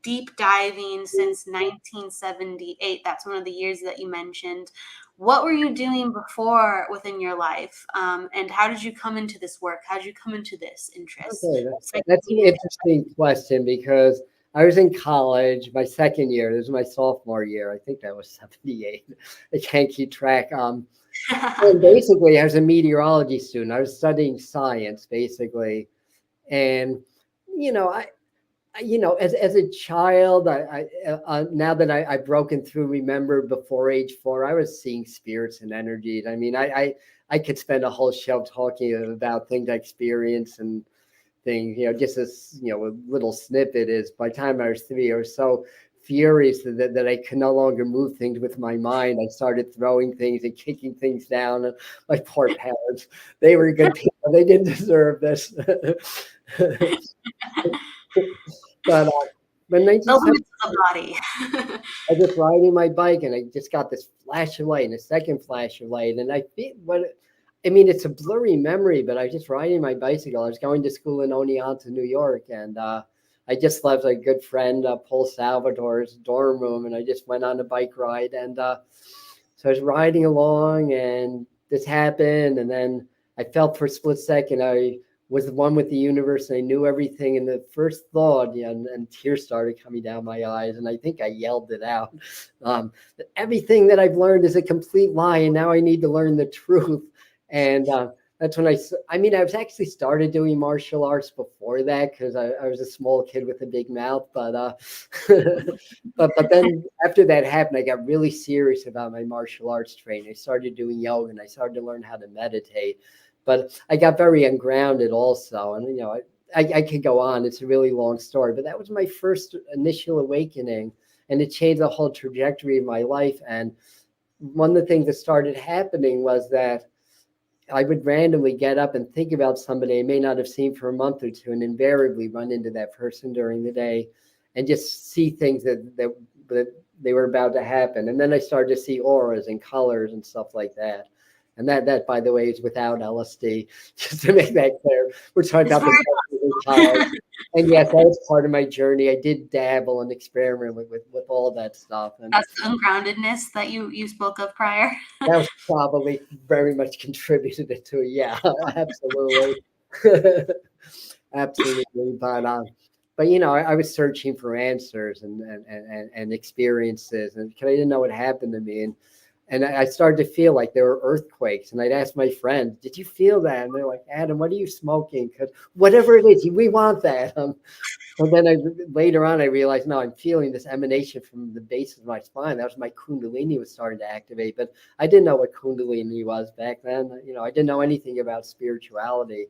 Speaker 2: deep diving since 1978. That's one of the years that you mentioned. What were you doing before within your life? And how did you come into this work? How did you come into this interest?
Speaker 4: Okay, that's an interesting question, because I was in college, my second year. This was my sophomore year. I think that was 78. I can't keep track. And basically, I was a meteorology student. I was studying science, basically. And, as a child, now that I've broken through, remember before age 4, I was seeing spirits and energies. I mean, I could spend a whole show talking about things I experienced and things, just as, a little snippet is by the time I was 3, I was so furious that I could no longer move things with my mind. I started throwing things and kicking things down. And my poor parents, they were good people. They didn't deserve this. But when
Speaker 2: The limits of the body.
Speaker 4: I was riding my bike, and I just got this flash of light and a second flash of light. And it's a blurry memory, but I was just riding my bicycle. I was going to school in Oneonta, New York. And I just left a good friend, Paul Salvador's dorm room, and I just went on a bike ride. And so I was riding along, and this happened. And then I felt for a split second, I was the one with the universe, and I knew everything. And the first thought, and tears started coming down my eyes, and I think I yelled it out. That everything that I've learned is a complete lie, and now I need to learn the truth. And that's when I was actually started doing martial arts before that, because I was a small kid with a big mouth. But but then after that happened, I got really serious about my martial arts training. I started doing yoga, and I started to learn how to meditate. But I got very ungrounded also. And, I could go on. It's a really long story. But that was my first initial awakening. And it changed the whole trajectory of my life. And one of the things that started happening was that I would randomly get up and think about somebody I may not have seen for a month or two, and invariably run into that person during the day and just see things that they were about to happen. And then I started to see auras and colors and stuff like that. And that, by the way, is without LSD, just to make that clear. We're talking about the colors. And yes, that was part of my journey. I did dabble and experiment with all of that stuff. And
Speaker 2: that's the ungroundedness that you spoke of prior.
Speaker 4: that was probably very much contributed to it. Yeah, absolutely. Absolutely. But you know, I was searching for answers and experiences, and I didn't know what happened to me. And I started to feel like there were earthquakes. And I'd ask my friends, did you feel that? And they're like, Adam, what are you smoking? Because whatever it is, we want that. And then later on, I realized, no, I'm feeling this emanation from the base of my spine. That was my Kundalini was starting to activate. But I didn't know what Kundalini was back then. You know, I didn't know anything about spirituality.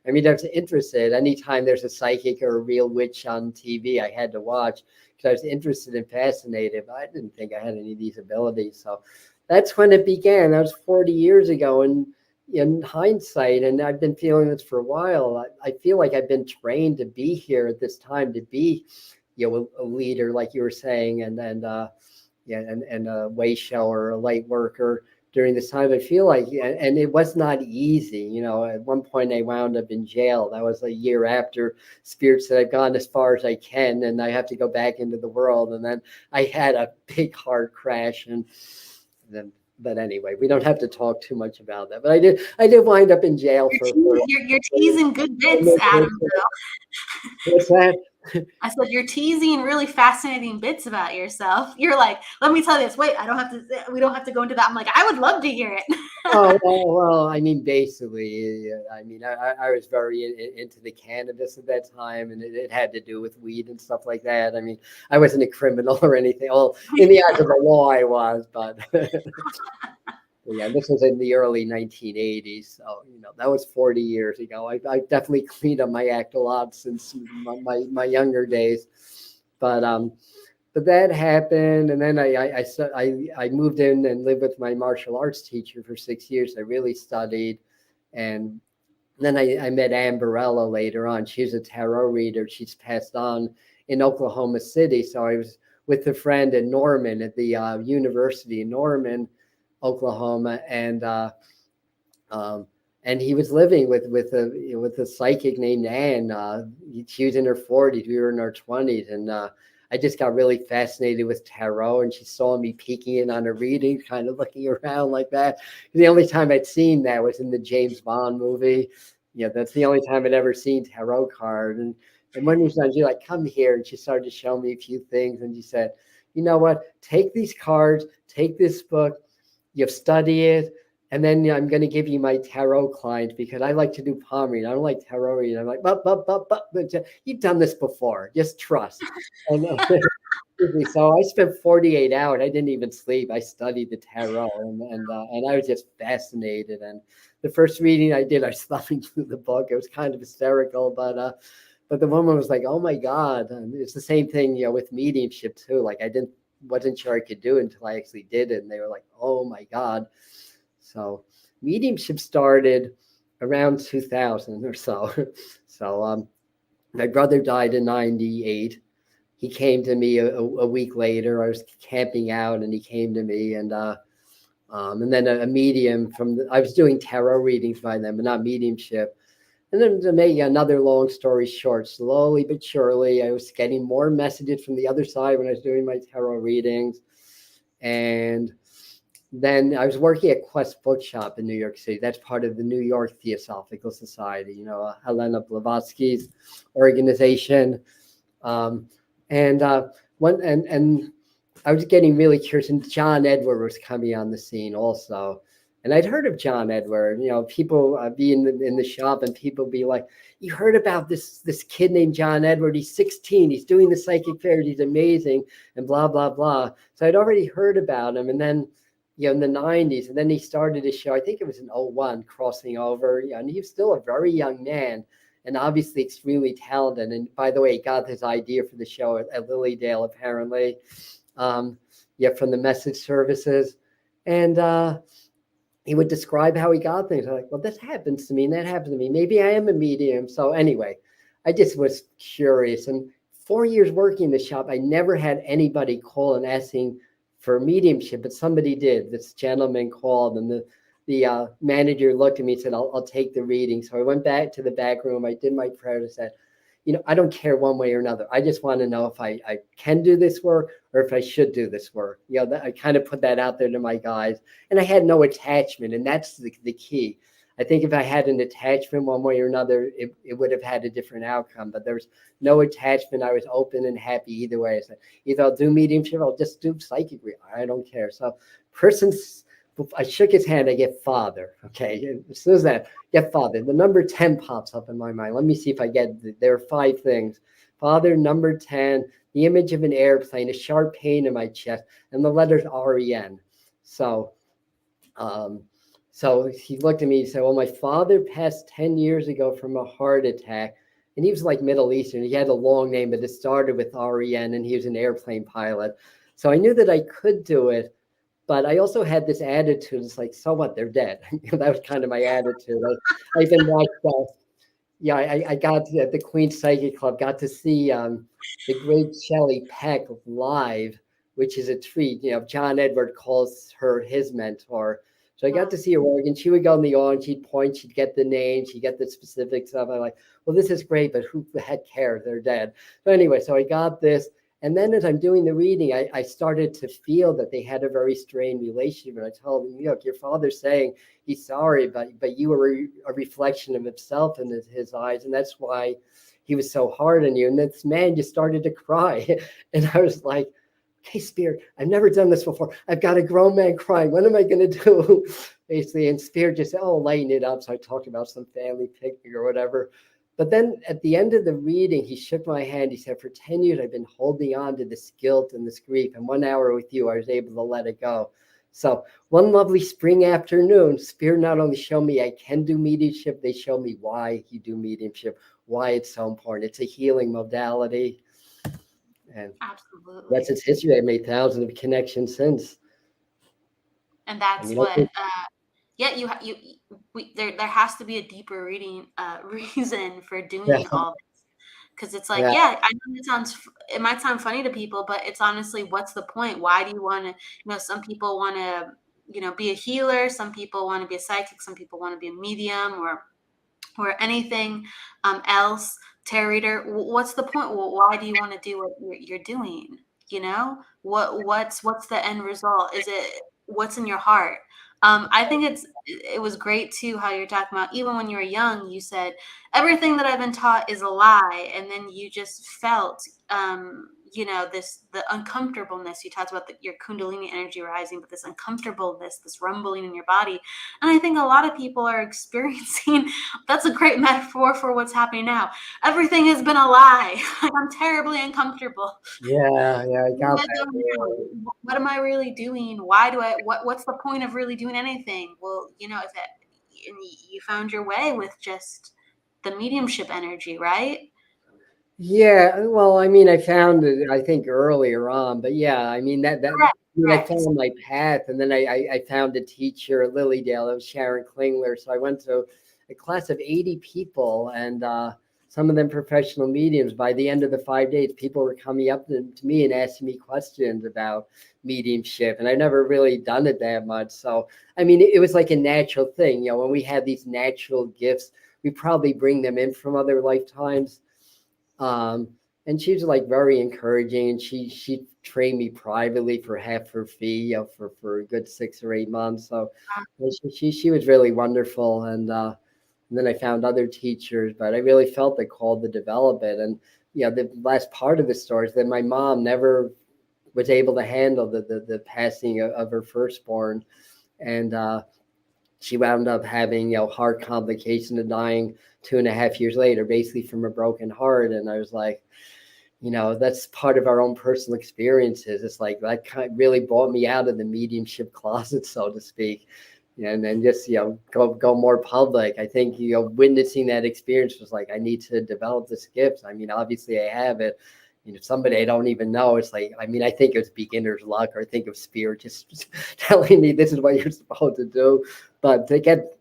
Speaker 4: I mean, I was interested. Anytime there's a psychic or a real witch on TV, I had to watch because I was interested and fascinated. But I didn't think I had any of these abilities. So that's when it began. That was 40 years ago. And in hindsight, and I've been feeling this for a while, I feel like I've been trained to be here at this time, to be, you know, a leader, like you were saying, and a way shower, a light worker during this time. I feel like, and it was not easy. You know, at one point I wound up in jail. That was a year after Spirit said, I've gone as far as I can, and I have to go back into the world. And then I had a big heart crash, and then. But anyway, we don't have to talk too much about that. But I did wind up in jail
Speaker 2: you're teasing good bits, Adam.
Speaker 4: What's that?
Speaker 2: I said you're teasing really fascinating bits about yourself. You're like, let me tell you this. Wait, we don't have to go into that. I'm like, I would love to hear it.
Speaker 4: Well, I mean, basically, I mean, I was very into the cannabis at that time, and it had to do with weed and stuff like that. I mean, I wasn't a criminal or anything. Well, in the eyes of the law, I was, but yeah, this was in the early 1980s. So, you know, that was 40 years ago. I definitely cleaned up my act a lot since my younger days. But that happened. And then I moved in and lived with my martial arts teacher for 6 years. I really studied. And then I met Amberella later on. She's a tarot reader. She's passed on in Oklahoma City. So I was with a friend in Norman at the University in Norman, Oklahoma, and he was living with a psychic named Ann. She was in her 40s, we were in our 20s, and I just got really fascinated with tarot. And she saw me peeking in on a reading, kind of looking around like that. The only time I'd seen that was in the James Bond movie. Yeah, that's the only time I'd ever seen tarot card. And one of these times, she's like, "Come here," and she started to show me a few things. And she said, "You know what? Take these cards, take this book. You study it, and then I'm going to give you my tarot client because I like to do palm reading. I don't like tarot reading." I'm like, but you've done this before. Just trust. And so I spent 48 hours. I didn't even sleep. I studied the tarot, and I was just fascinated. And the first reading I did, I was thumbing through the book. It was kind of hysterical, but the woman was like, "Oh my God!" And it's the same thing, you know, with mediumship too. Like wasn't sure I could do it until I actually did it. And they were like, "Oh my God." So mediumship started around 2000 or so. So my brother died in 98. He came to me a week later. I was camping out and he came to me, and then a medium I was doing tarot readings by them, but not mediumship. And then to make another long story short, slowly but surely, I was getting more messages from the other side when I was doing my tarot readings. And then I was working at Quest Bookshop in New York City. That's part of the New York Theosophical Society, you know, Helena Blavatsky's organization. And I was getting really curious, and John Edward was coming on the scene also. And I'd heard of John Edward. You know, people be in the shop, and people be like, "You heard about this kid named John Edward? He's 16. He's doing the psychic fairs. He's amazing," and blah blah blah. So I'd already heard about him, and then, you know, in the 90s, and then he started a show. I think it was in 01, crossing over. You know, and he was still a very young man, and obviously extremely talented. And by the way, he got his idea for the show at Lilydale, apparently. From the message services. And he would describe how he got things. I'm like, well, this happens to me and that happens to me. Maybe I am a medium. So anyway, I just was curious. And 4 years working in the shop, I never had anybody call and asking for mediumship, but somebody did. This gentleman called, and the manager looked at me and said, I'll take the reading. So I went back to the back room. I did my prayer and said, I don't care one way or another. I just want to know if I can do this work or if I should do this work. I kind of put that out there to my guys, and I had no attachment. And that's the key. I think if I had an attachment one way or another, it would have had a different outcome, but there's no attachment. I was open and happy either way. I said, either I'll do mediumship, I'll just do psychic. I don't care. So I shook his hand, I get father. Okay. As soon as that, get father, the number 10 pops up in my mind. Let me see if I get, there are 5 things. Father, number 10, the image of an airplane, a sharp pain in my chest, and the letters REN. So he looked at me and said, well, my father passed 10 years ago from a heart attack. And he was like Middle Eastern. He had a long name, but it started with REN, and he was an airplane pilot. So I knew that I could do it. But I also had this attitude. It's like, so what? They're dead. That was kind of my attitude. I even watched, I got to the Queen's Psychic Club, got to see the great Shelley Peck live, which is a treat. John Edward calls her his mentor. So I got to see her work, and she would go in the audience, she'd point, she'd get the name, she'd get the specific stuff. I'm like, well, this is great, but who the heck cares? They're dead. So anyway, so I got this. And then as I'm doing the reading, I started to feel that they had a very strained relationship. And I told him, look, your father's saying he's sorry, but you were a reflection of himself in his eyes. And that's why he was so hard on you. And this man just started to cry. And I was like, okay, Spirit, I've never done this before. I've got a grown man crying. What am I going to do? Basically, and Spirit just said, lighten it up. So I talked about some family picnic or whatever. But then at the end of the reading, he shook my hand. He said, for 10 years, I've been holding on to this guilt and this grief. And 1 hour with you, I was able to let it go. So one lovely spring afternoon, Spirit not only showed me I can do mediumship, they showed me why you do mediumship, why it's so important. It's a healing modality. And
Speaker 2: absolutely,
Speaker 4: that's its history. I've made thousands of connections since.
Speaker 2: And that's there has to be a deeper reason for doing all this, because it's like, I know it might sound funny to people, but it's honestly, what's the point? Why do you want to, some people want to, be a healer, some people want to be a psychic, some people want to be a medium or anything else, tarot reader. What's the point? Well, why do you want to do what you're doing? What's the end result? Is it what's in your heart? I think it was great too how you're talking about, even when you were young, you said everything that I've been taught is a lie, and then you just felt the uncomfortableness. You talked about your Kundalini energy rising, but this uncomfortableness, this rumbling in your body. And I think a lot of people are experiencing, that's a great metaphor for what's happening now. Everything has been a lie. I'm terribly uncomfortable.
Speaker 4: I got that.
Speaker 2: What am I really doing? What's the point of really doing anything? Well, you found your way with just the mediumship energy, right?
Speaker 4: Yeah, well, I mean, I found it, I think, earlier on, but I found my path, and then I found a teacher at Lilydale. It was Sharon Klingler. So I went to a class of 80 people, and some of them professional mediums. By the end of the 5 days, people were coming up to me and asking me questions about mediumship, and I've never really done it that much. So, I mean, it was like a natural thing. When we have these natural gifts, we probably bring them in from other lifetimes. And she was like very encouraging, and she trained me privately for half her fee, for a good 6 or 8 months. So she was really wonderful. And then I found other teachers, but I really felt the call to develop it. And the last part of the story is that my mom never was able to handle the passing of her firstborn, and she wound up having heart complications and dying 2.5 years later, basically from a broken heart. And I was like, that's part of our own personal experiences. It's like that kind of really brought me out of the mediumship closet, so to speak, and then just go more public. I think witnessing that experience was like, I need to develop this gift. I mean, obviously I have it, somebody I don't even know. It's like, I mean, I think it was beginner's luck, or I think it was spirit just telling me this is what you're supposed to do. But to get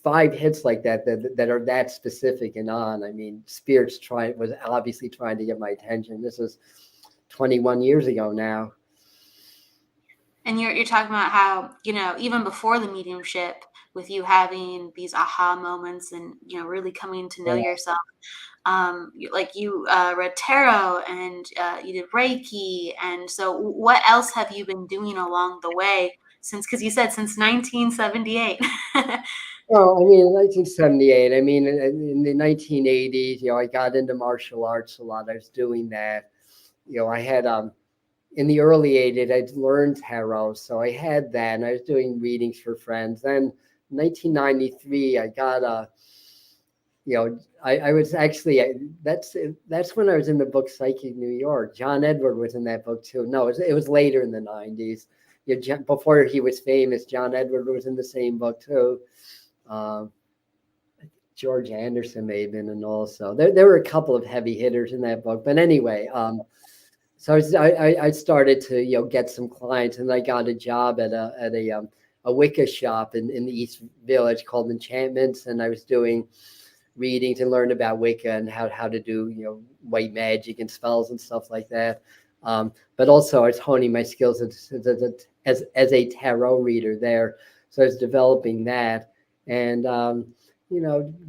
Speaker 4: 5 hits like that are that specific and on, I mean, spirit's was obviously trying to get my attention. This was 21 years ago now.
Speaker 2: And you're talking about how, even before the mediumship, with you having these aha moments and, really coming to know yourself, you read tarot and you did Reiki. And so what else have you been doing along the way because you said since 1978?
Speaker 4: Well, I mean, in 1978, I mean, in the 1980s, I got into martial arts a lot. I was doing that. I had, in the early 80s, I'd learned tarot. So I had that, and I was doing readings for friends. Then 1993, I got I was actually, that's when I was in the book Psychic New York. John Edward was in that book too. No, it was later in the 90s. Before he was famous, John Edward was in the same book too. George Anderson may have been, and also there were a couple of heavy hitters in that book. But anyway, so I started to get some clients, and I got a job at a Wicca shop in the East Village called Enchantments, and I was doing readings and learned about Wicca and how to do white magic and spells and stuff like that. But also I was honing my skills as a tarot reader there. So I was developing that, and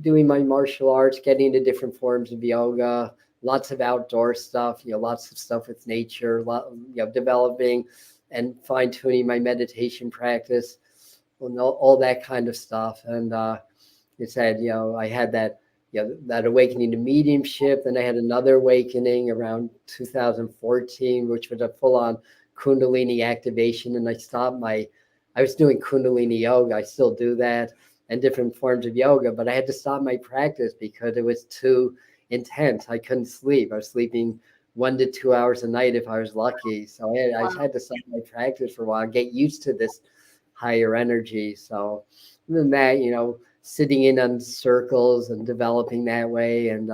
Speaker 4: doing my martial arts, getting into different forms of yoga, lots of outdoor stuff, lots of stuff with nature, developing and fine-tuning my meditation practice, and all that kind of stuff. And it said, I had that awakening to mediumship. Then I had another awakening around 2014, which was a full-on Kundalini activation. And I was doing Kundalini yoga. I still do that, and different forms of yoga, but I had to stop my practice because it was too intense. I couldn't sleep. I was sleeping 1 to 2 hours a night if I was lucky. So I had to stop my practice for a while, get used to this higher energy. So other than that, sitting in on circles and developing that way, and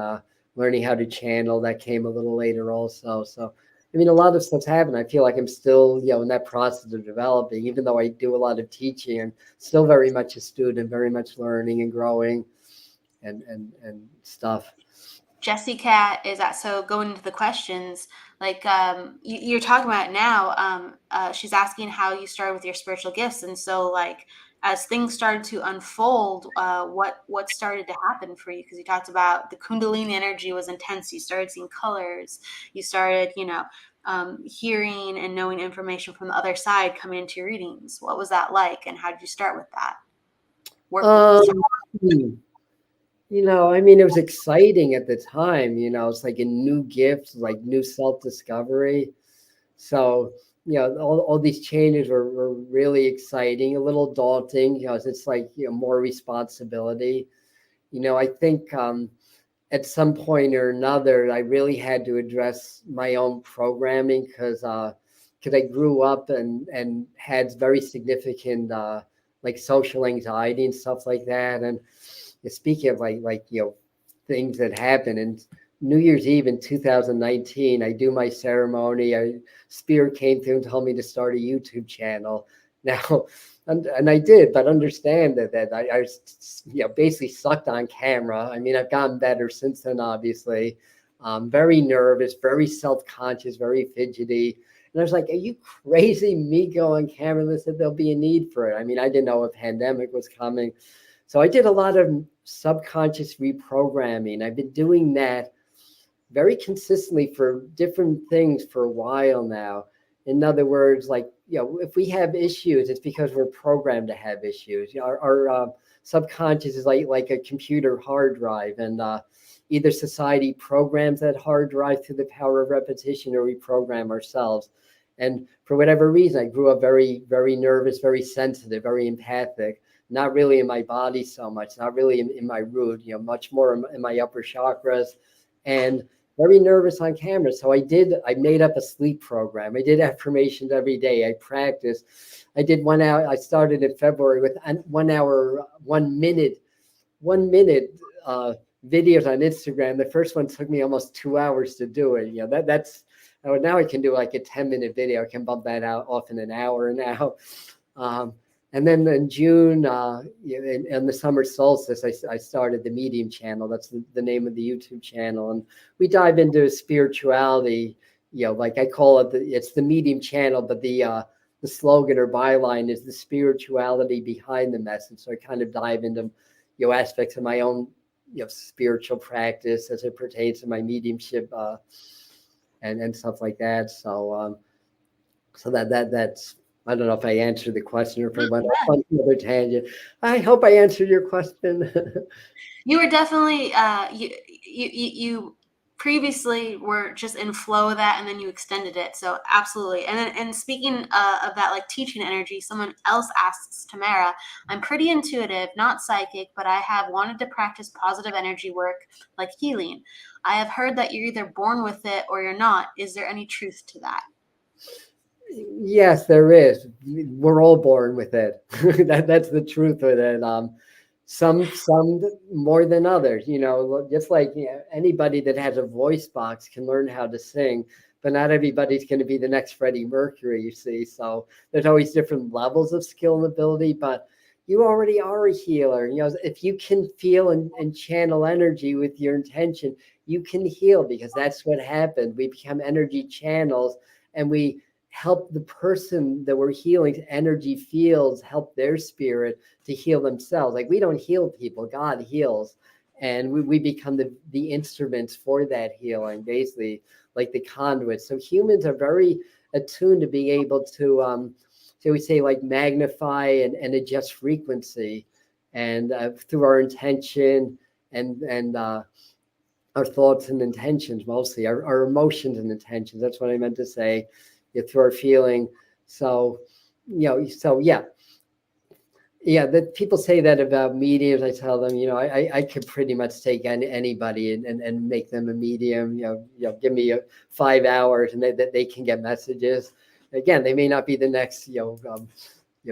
Speaker 4: learning how to channel, that came a little later also. So, I mean, a lot of stuff's happened. I feel like I'm still, in that process of developing. Even though I do a lot of teaching, I'm still very much a student, very much learning and growing and stuff.
Speaker 2: Jessica is so going into the questions, like you're talking about now, she's asking how you started with your spiritual gifts. And so like, as things started to unfold, what started to happen for you? Because you talked about the Kundalini energy was intense. You started seeing colors. You started, hearing and knowing information from the other side coming into your readings. What was that like? And how did you start with that?
Speaker 4: I mean, it was exciting at the time. It's like a new gift, like new self-discovery. So, all these changes were really exciting, a little daunting, it's like, more responsibility. I think at some point or another, I really had to address my own programming because I grew up and had very significant like social anxiety and stuff like that. And speaking of like things that happen, and New Year's Eve in 2019, I do my ceremony. Spirit came through and told me to start a YouTube channel. Now, and I did, but understand that I was, basically sucked on camera. I mean, I've gotten better since then, obviously. Very nervous, very self-conscious, very fidgety. And I was like, are you crazy? Me go on camera? They said there'll be a need for it. I mean, I didn't know a pandemic was coming. So I did a lot of subconscious reprogramming. I've been doing that very consistently for different things for a while now. In other words, like, if we have issues, it's because we're programmed to have issues. Our subconscious is like a computer hard drive, and either society programs that hard drive through the power of repetition, or we program ourselves. And for whatever reason, I grew up very, very nervous, very sensitive, very empathic. Not really in my body so much, not really in my root, much more in my upper chakras, and very nervous on camera. So I made up a sleep program. I did affirmations every day. I practiced. I did 1 hour. I started in February with 1 hour, 1 minute videos on Instagram. The first one took me almost 2 hours to do it. That's now I can do like a 10-minute video. I can bump that out off in an hour now. And then in June, in the summer solstice, I started the Medium channel. That's the name of the YouTube channel. And we dive into spirituality, like I call it, it's the Medium channel, but the slogan or byline is the spirituality behind the message. So I kind of dive into, aspects of my own, spiritual practice as it pertains to my mediumship, and stuff like that. So, that's, I don't know if I answered the question or if I went off on another tangent. I hope I answered your question.
Speaker 2: You were definitely, you previously were just in flow with that, and then you extended it. So absolutely. And speaking of that, like teaching energy, someone else asks Tamara, I'm pretty intuitive, not psychic, but I have wanted to practice positive energy work like healing. I have heard that you're either born with it or you're not. Is there any truth to that?
Speaker 4: Yes, there is. We're all born with it. That's the truth of it. Some more than others, just like anybody that has a voice box can learn how to sing, but not everybody's going to be the next Freddie Mercury, you see. So there's always different levels of skill and ability, but you already are a healer. If you can feel and channel energy with your intention, you can heal, because that's what happened. We become energy channels, and we help the person that we're healing, energy fields, help their spirit to heal themselves. Like, we don't heal people, God heals. And we become the instruments for that healing, basically, like the conduits. So humans are very attuned to being able to, so we say, like, magnify and adjust frequency, and through our intention and our thoughts and intentions, mostly our emotions and intentions. That's what I meant to say. Through our feeling. So that people say that about mediums. I tell them, I could pretty much take anybody and make them a medium. Give me 5 hours and they can get messages. Again, they may not be the next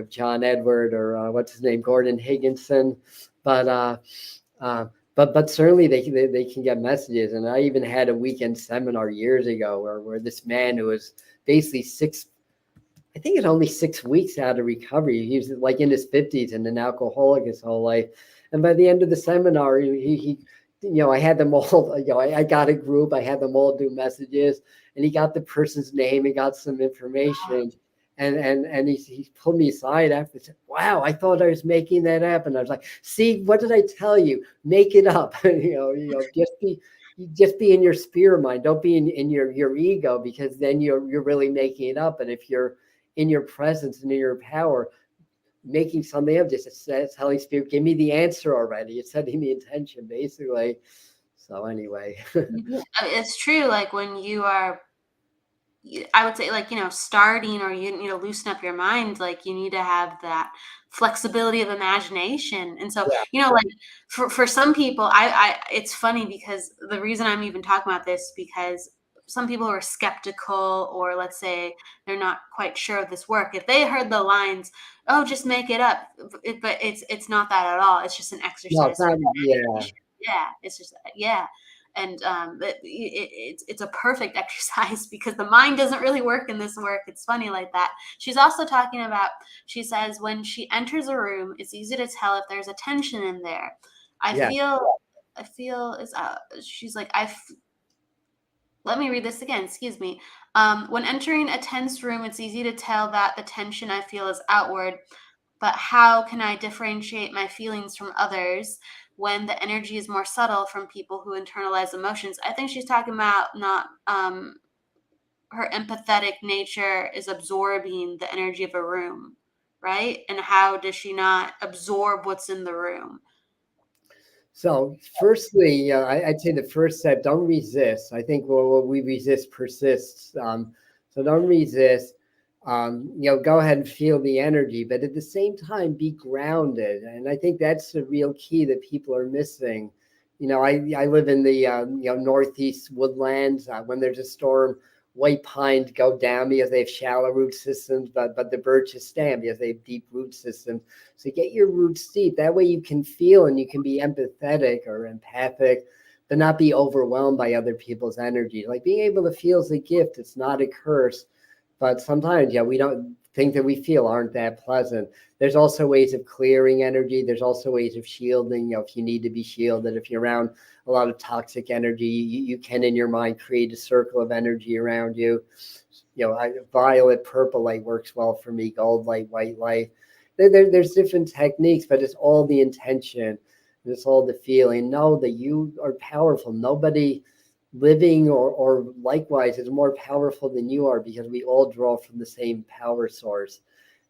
Speaker 4: John Edward or what's his name, Gordon Higginson, but certainly they can get messages. And I even had a weekend seminar years ago where this man who was basically I think it's only 6 weeks out of recovery. He was like in his 50s and an alcoholic his whole life. And by the end of the seminar, he I had them all, I got a group, I had them all do messages, and he got the person's name and got some information. And he pulled me aside after and said, wow, I thought I was making that up. And I was like, see, what did I tell you? Make it up. Just be in your spirit mind. Don't be in your ego, because then you're really making it up. And if you're in your presence and in your power, making something up, just telling spirit, give me the answer already. It's setting the intention, basically. So anyway.
Speaker 2: It's true. Like, when you are, I would say, like, starting, or you need to loosen up your mind, like, you need to have that flexibility of imagination. And so, like, for some people, I it's funny, because the reason I'm even talking about this, because some people are skeptical, or let's say they're not quite sure of this work. If they heard the lines, oh, just make it up, but it's not that at all. It's just an exercise.
Speaker 4: No,
Speaker 2: It's just, and it's a perfect exercise, because the mind doesn't really work in this work. It's funny like that. She's also talking about, she says, when she enters a room, it's easy to tell if there's a tension in there. I feel is she's like, let me read this again, excuse me. When entering a tense room, it's easy to tell that the tension I feel is outward, but how can I differentiate my feelings from others when the energy is more subtle from people who internalize emotions? I think she's talking about not her empathetic nature is absorbing the energy of a room, right? And how does she not absorb what's in the room?
Speaker 4: So firstly, I'd say the first step, don't resist. I think what we resist persists. So don't resist. Go ahead and feel the energy, but at the same time, be grounded. And I think that's the real key that people are missing. I live in the Northeast woodlands. When there's a storm, white pines go down because they have shallow root systems, but the birches stand because they have deep root systems. So get your roots deep. That way you can feel and you can be empathetic or empathic, but not be overwhelmed by other people's energy. Like being able to feel is a gift. It's not a curse. But sometimes, we don't think that we feel aren't that pleasant. There's also ways of clearing energy. There's also ways of shielding. If you need to be shielded, if you're around a lot of toxic energy, you can in your mind create a circle of energy around you. Violet, purple light works well for me. Gold light, white light. There's different techniques, but it's all the intention. It's all the feeling. Know that you are powerful. Nobody living or likewise is more powerful than you are, because we all draw from the same power source.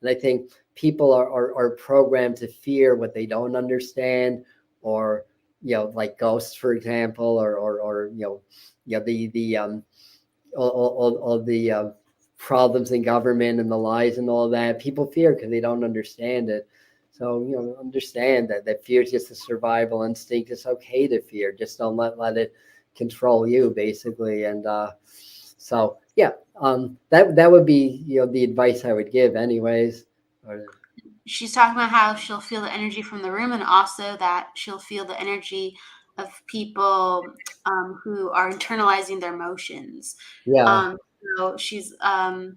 Speaker 4: And I think people are programmed to fear what they don't understand, or like ghosts, for example, or all the problems in government and the lies and all that. People fear because they don't understand it. So understand that fear is just a survival instinct. It's okay to fear. Just don't let it control you, basically. And that would be the advice I would give, anyways.
Speaker 2: She's talking about how she'll feel the energy from the room, and also that she'll feel the energy of people who are internalizing their emotions. So she's talking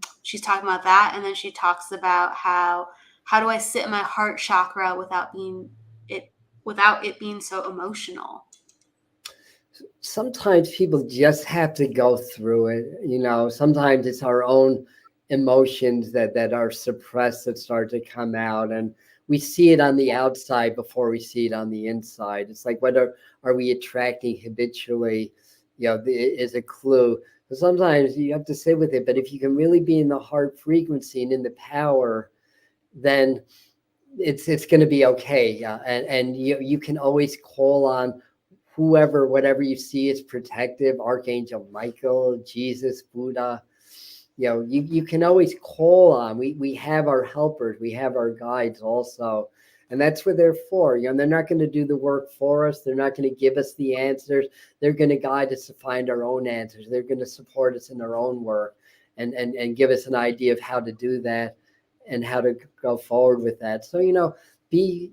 Speaker 2: about that, and then she talks about how do I sit in my heart chakra without it being so emotional.
Speaker 4: Sometimes people just have to go through it. Sometimes it's our own emotions that are suppressed that start to come out, and we see it on the outside before we see it on the inside. It's like, what are we attracting habitually, is a clue. So sometimes you have to sit with it, but if you can really be in the heart frequency and in the power, then it's going to be okay. And you can always call on whoever, whatever you see is protective, Archangel Michael, Jesus, Buddha. You can always call on. We have our helpers, we have our guides also, and that's what they're for. They're not going to do the work for us. They're not going to give us the answers. They're going to guide us to find our own answers. They're going to support us in our own work and give us an idea of how to do that and how to go forward with that. So be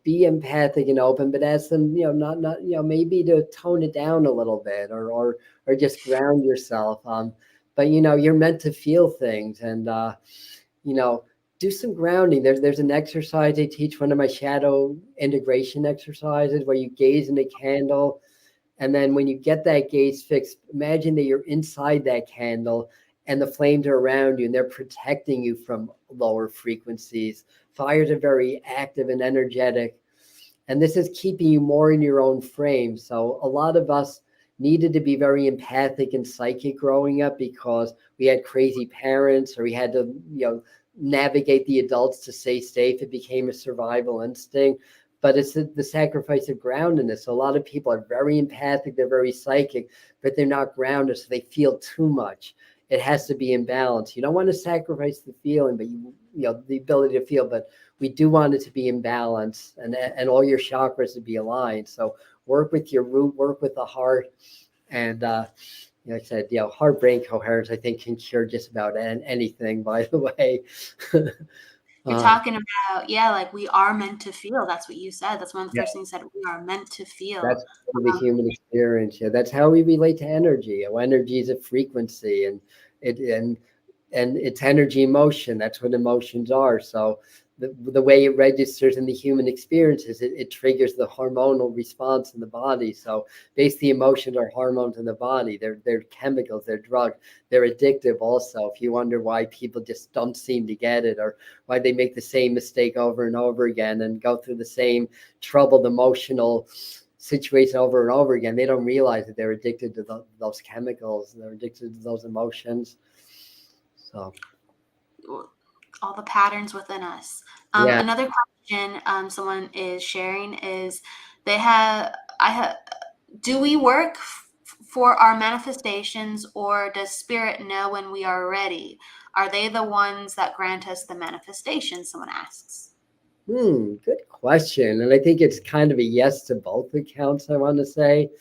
Speaker 4: be empathic and open, but ask them not maybe to tone it down a little bit, or just ground yourself. But you're meant to feel things, and do some grounding. There's an exercise I teach, one of my shadow integration exercises, where you gaze in a candle, and then when you get that gaze fixed, imagine that you're inside that candle and the flames are around you and they're protecting you from lower frequencies. Fires are very active and energetic, and this is keeping you more in your own frame. So a lot of us needed to be very empathic and psychic growing up because we had crazy parents, or we had to navigate the adults to stay safe. It became a survival instinct. But it's the sacrifice of groundedness. So a lot of people are very empathic, they're very psychic, but they're not grounded, so they feel too much. It has to be in balance. You don't want to sacrifice the feeling, but the ability to feel, but we do want it to be in balance, and all your chakras to be aligned. So work with your root, work with the heart, and like I said, heart-brain coherence, I think, can cure just about anything, by the way.
Speaker 2: You're talking about, like we are meant to feel. That's what you said. That's one of the first things you said. We are meant to feel.
Speaker 4: That's the human experience. Yeah, that's how we relate to energy. Energy is a frequency, and it's energy emotion. That's what emotions are. So the way it registers in the human experience is it triggers the hormonal response in the body. So basically, emotions are hormones in the body. They're chemicals, they're drugs, they're addictive also. If you wonder why people just don't seem to get it, or why they make the same mistake over and over again and go through the same troubled emotional situation over and over again, they don't realize that they're addicted to those chemicals. They're addicted to those emotions. So
Speaker 2: all the patterns within us. Another question someone is sharing is do we work for our manifestations, or does spirit know when we are ready? Are they the ones that grant us the manifestation? Someone asks.
Speaker 4: Good question. And I think it's kind of a yes to both accounts, I want to say.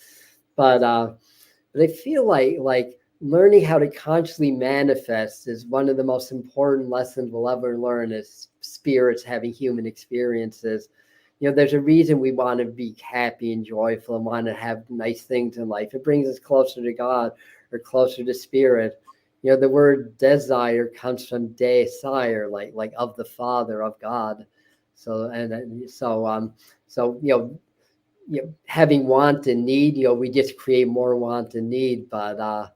Speaker 4: But I feel like learning how to consciously manifest is one of the most important lessons we'll ever learn as spirits having human experiences. There's a reason we want to be happy and joyful and want to have nice things in life. It brings us closer to God or closer to spirit. The word desire comes from desire, like of the Father, of God. So having want and need, we just create more want and need, but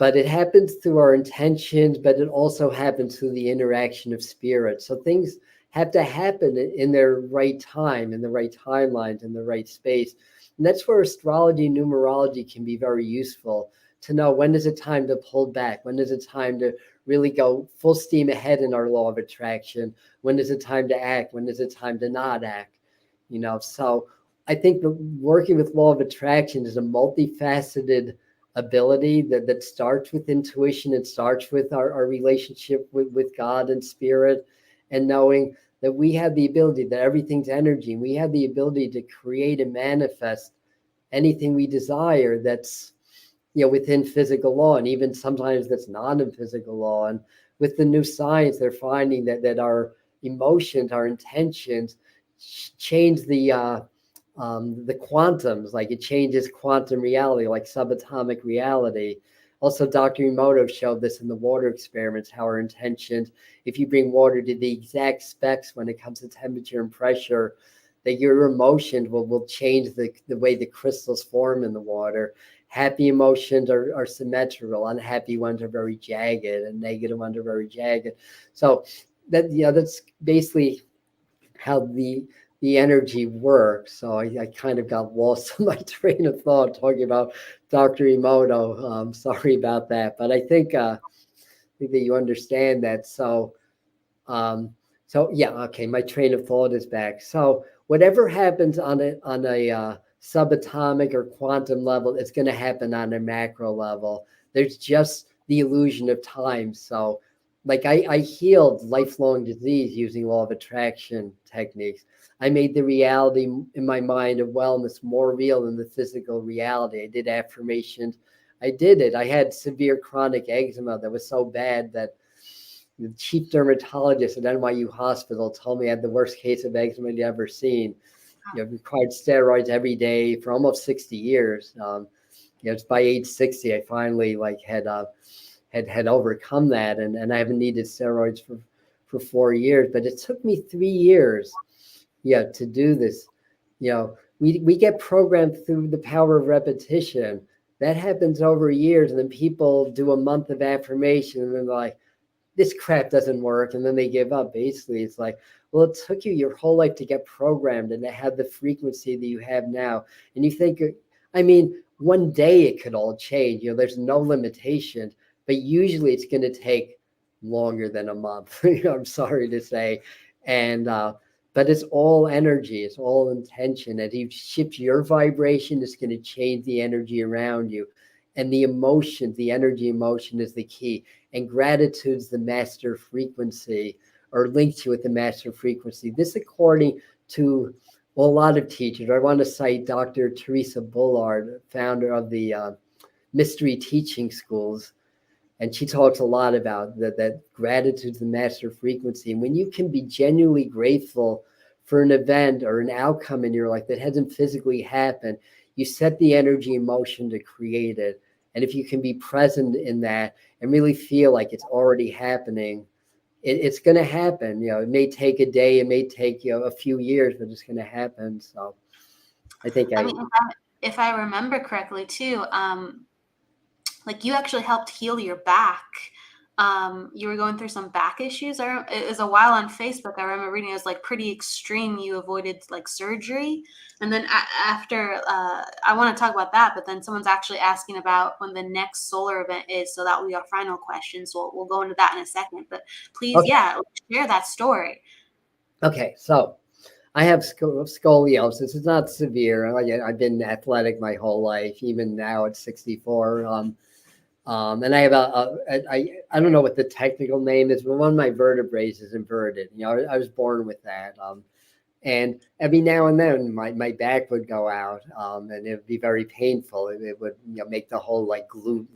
Speaker 4: it happens through our intentions, but it also happens through the interaction of spirit. So things have to happen in their right time, in the right timelines, in the right space. And that's where astrology and numerology can be very useful, to know when is it time to pull back, when is it time to really go full steam ahead in our law of attraction, when is it time to act, when is it time to not act. So I think working with law of attraction is a multifaceted ability that starts with intuition. It starts with our relationship with God and spirit, and knowing that we have the ability, that everything's energy, and we have the ability to create and manifest anything we desire that's within physical law, and even sometimes that's not in physical law. And with the new science, they're finding that our emotions, our intentions change the quantums, like it changes quantum reality, like subatomic reality. Also, Dr. Emoto showed this in the water experiments, how our intentions, if you bring water to the exact specs when it comes to temperature and pressure, that your emotions will change the way the crystals form in the water. Happy emotions are symmetrical. Unhappy ones are very jagged, and negative ones are very jagged. So that's basically how the energy works. So I kind of got lost in my train of thought talking about Dr. Emoto. Sorry about that, but I think that you understand that. So yeah, okay, my train of thought is back. So whatever happens on a subatomic or quantum level, it's going to happen on a macro level. There's just the illusion of time. So like I healed lifelong disease using law of attraction techniques. I made the reality in my mind of wellness more real than the physical reality. I did affirmations. I did it. I had severe chronic eczema that was so bad that the chief dermatologist at NYU Hospital told me I had the worst case of eczema he'd ever seen. Required steroids every day for almost 60 years. It's by age 60, I finally had overcome that, and I haven't needed steroids for 4 years. But it took me 3 years, to do this. We get programmed through the power of repetition. That happens over years, and then people do a month of affirmation, and then they're like, this crap doesn't work, and then they give up. Basically, it's like, well, it took you your whole life to get programmed and to have the frequency that you have now. And you think, one day it could all change. There's no limitations, but usually it's going to take longer than a month. I'm sorry to say. And but it's all energy, it's all intention. And you shift your vibration, it's going to change the energy around you. And the emotion, the energy emotion is the key. And gratitude's the master frequency, or links you with the master frequency. This according to a lot of teachers. I want to cite Dr. Teresa Bullard, founder of the Mystery Teaching Schools. And she talks a lot about that gratitude's the master frequency. And when you can be genuinely grateful for an event or an outcome in your life that hasn't physically happened, you set the energy in motion to create it. And if you can be present in that and really feel like it's already happening, it's going to happen. It may take a day, it may take a few years, but it's going to happen. So I think
Speaker 2: if I remember correctly too, like you actually helped heal your back. You were going through some back issues. It was a while on Facebook. I remember reading it was like pretty extreme. You avoided like surgery. And then after, I want to talk about that, but then someone's actually asking about when the next solar event is. So that will be our final question. So we'll go into that in a second, but please, share that story.
Speaker 4: Okay. So I have scoliosis. It's not severe. I've been athletic my whole life, even now at 64. And I have I don't know what the technical name is, but one of my vertebrae is inverted. I was born with that. And every now and then my back would go out, and it would be very painful. It would, make the whole like glute,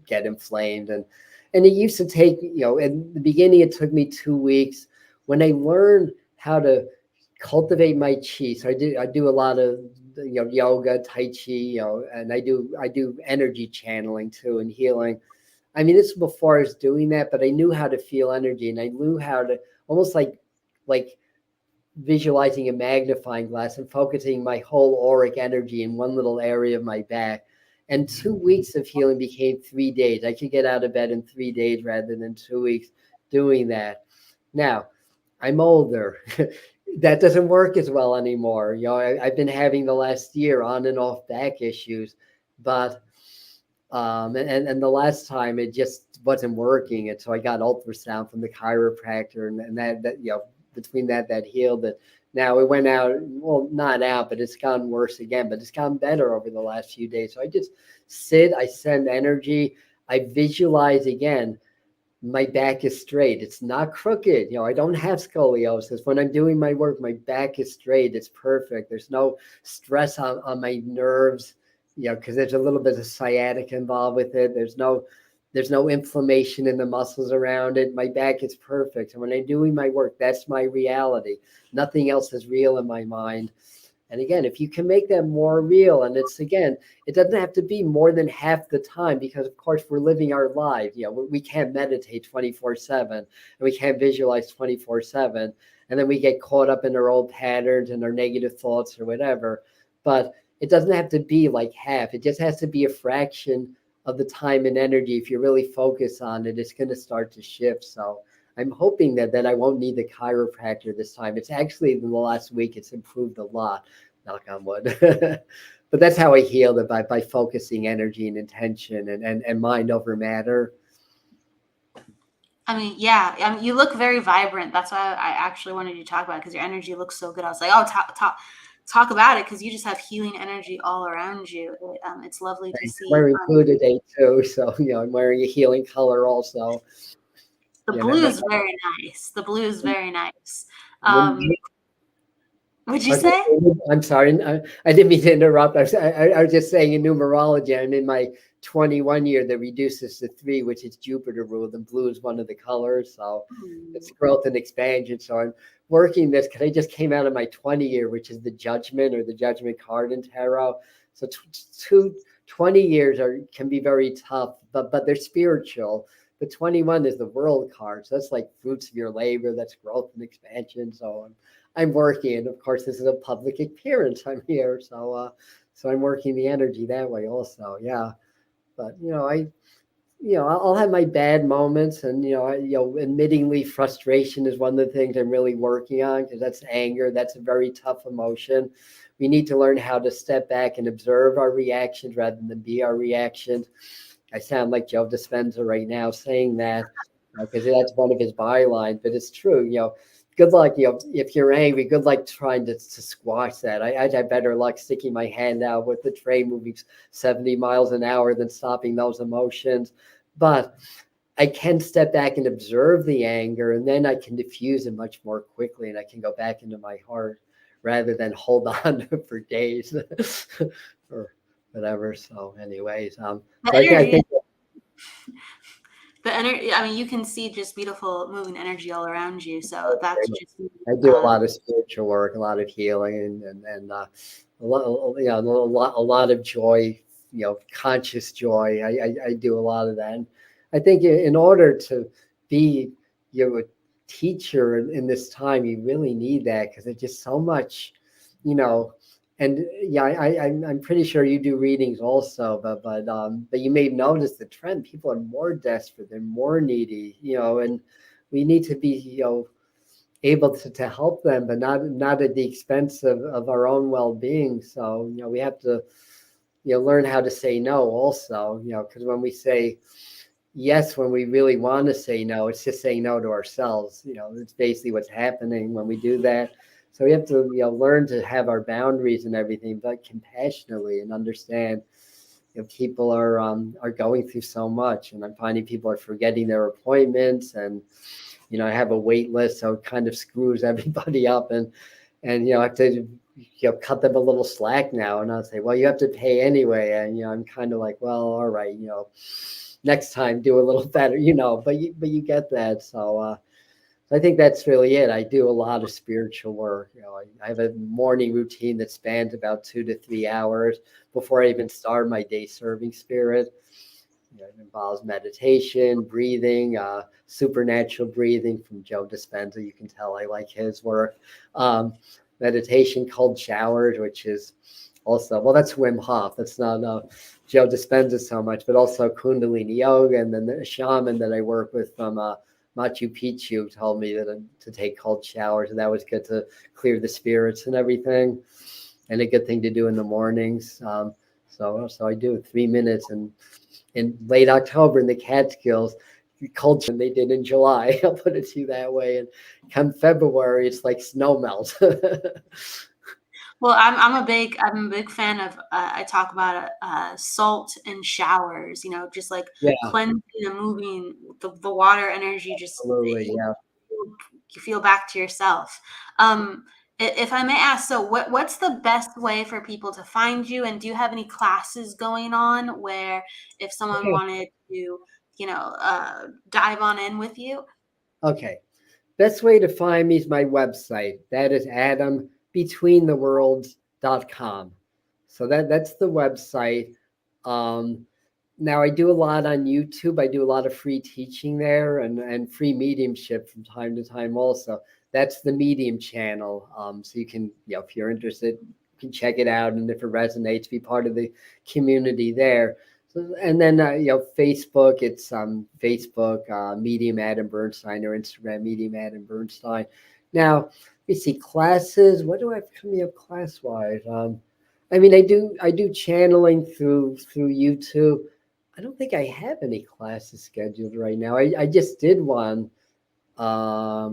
Speaker 4: get inflamed. And it used to take, in the beginning, it took me 2 weeks. When I learned how to cultivate my chi, so I do a lot of, yoga, tai chi, and I do energy channeling too, and healing. I mean, this is before I was doing that, but I knew how to feel energy, and I knew how to almost like visualizing a magnifying glass and focusing my whole auric energy in one little area of my back. And 2 weeks of healing became 3 days. I could get out of bed in 3 days rather than 2 weeks doing that. Now, I'm older. That doesn't work as well anymore. I've been having the last year on and off back issues, but and the last time it just wasn't working, and so I got ultrasound from the chiropractor, and that between that healed it. Now it went out, well, not out, but it's gotten worse again, but it's gotten better over the last few days. So I just sit, I send energy, I visualize again. My back is straight. It's not crooked. I don't have scoliosis. When I'm doing my work, my back is straight. It's perfect. There's no stress on my nerves, because there's a little bit of sciatica involved with it. There's no inflammation in the muscles around it. My back is perfect. And when I'm doing my work, that's my reality. Nothing else is real in my mind. And again, if you can make that more real, and it doesn't have to be more than half the time, because of course we're living our lives. We can't meditate 24/7, and we can't visualize 24/7. And then we get caught up in our old patterns and our negative thoughts or whatever. But it doesn't have to be like half. It just has to be a fraction of the time and energy. If you really focus on it, it's going to start to shift. So I'm hoping that I won't need the chiropractor this time. It's actually in the last week, it's improved a lot, knock on wood. But that's how I healed it, by focusing energy and intention and mind over matter.
Speaker 2: I mean, yeah, I mean, you look very vibrant. That's why I actually wanted you to talk about it, because your energy looks so good. I was like, oh, talk about it, because you just have healing energy all around you. It's lovely to see.
Speaker 4: I'm wearing blue today too, so I'm wearing a healing color also.
Speaker 2: The blue is very nice. The blue is very nice. What'd you say?
Speaker 4: I'm sorry. I didn't mean to interrupt. I was just saying in numerology, I'm in my 21 year that reduces to 3, which is Jupiter rule. The blue is one of the colors. So it's growth and expansion. So I'm working this because I just came out of my 20 year, which is the judgment, or the judgment card in tarot. So 20 years can be very tough, but they're spiritual. But 21 is the world card. So that's like fruits of your labor. That's growth and expansion. So I'm working. And of course, this is a public appearance. I'm here. So I'm working the energy that way also. Yeah. But, I'll have my bad moments, and, admittingly frustration is one of the things I'm really working on, because that's anger. That's a very tough emotion. We need to learn how to step back and observe our reactions rather than be our reactions. I sound like Joe Dispenza right now saying that, because that's one of his bylines, but it's true. Good luck, if you're angry, good luck trying to squash that. I'd have better luck sticking my hand out with the train moving 70 miles an hour than stopping those emotions. But I can step back and observe the anger, and then I can diffuse it much more quickly, and I can go back into my heart rather than hold on for days or whatever. So anyways, I think
Speaker 2: the energy, I mean, you can see just beautiful moving energy all around you. So that's just,
Speaker 4: I do a lot of spiritual work, a lot of healing, and a lot of joy, conscious joy. I do a lot of that. And I think in order to be a teacher in this time, you really need that, because it's just so much, And yeah, I'm pretty sure you do readings also, but you may notice the trend. People are more desperate, they're more needy, and we need to be, able to help them, but not at the expense of our own well-being. So, we have to, learn how to say no also, because when we say yes, when we really want to say no, it's just saying no to ourselves. It's basically what's happening when we do that. So we have to, learn to have our boundaries and everything, but compassionately, and understand, people are going through so much, and I'm finding people are forgetting their appointments, and I have a wait list, so it kind of screws everybody up. And and I have to cut them a little slack now, and I'll say, well, you have to pay anyway, and I'm kind of like, well, all right, next time do a little better, but you get that. So I think that's really it. I do a lot of spiritual work. I have a morning routine that spans about 2 to 3 hours before I even start my day serving spirit. It involves meditation, breathing, supernatural breathing from Joe Dispenza. You can tell I like his work. Meditation, cold showers, which is also, well, that's Wim Hof. That's not Joe Dispenza so much, but also Kundalini Yoga. And then the shaman that I work with from Machu Picchu told me that to take cold showers, and that was good to clear the spirits and everything, and a good thing to do in the mornings. So I do 3 minutes, and in late October in the Catskills, cold than they did in July. I'll put it to you that way. And come February, it's like snow melt.
Speaker 2: Well, I'm a big fan of I talk about salt and showers, just like
Speaker 4: Yeah,
Speaker 2: cleansing and moving the water energy, just
Speaker 4: absolutely. Yeah.
Speaker 2: you feel back to yourself. If I may ask, so what's the best way for people to find you, and do you have any classes going on where if someone
Speaker 4: Okay.
Speaker 2: wanted to, dive on in with you?
Speaker 4: Okay. Best way to find me is my website. That is adambetweentheworlds.com. So that's the website. Now I do a lot on YouTube. I do a lot of free teaching there and free mediumship from time to time also. That's the Medium channel. So you can, if you're interested, you can check it out. And if it resonates, be part of the community there. So, and then, Facebook, it's Facebook, Medium Adam Bernstein, or Instagram, Medium Adam Bernstein. Now, you see classes. What do I have coming up class-wise? I mean, I do channeling through YouTube. I don't think I have any classes scheduled right now. I just did one. Do I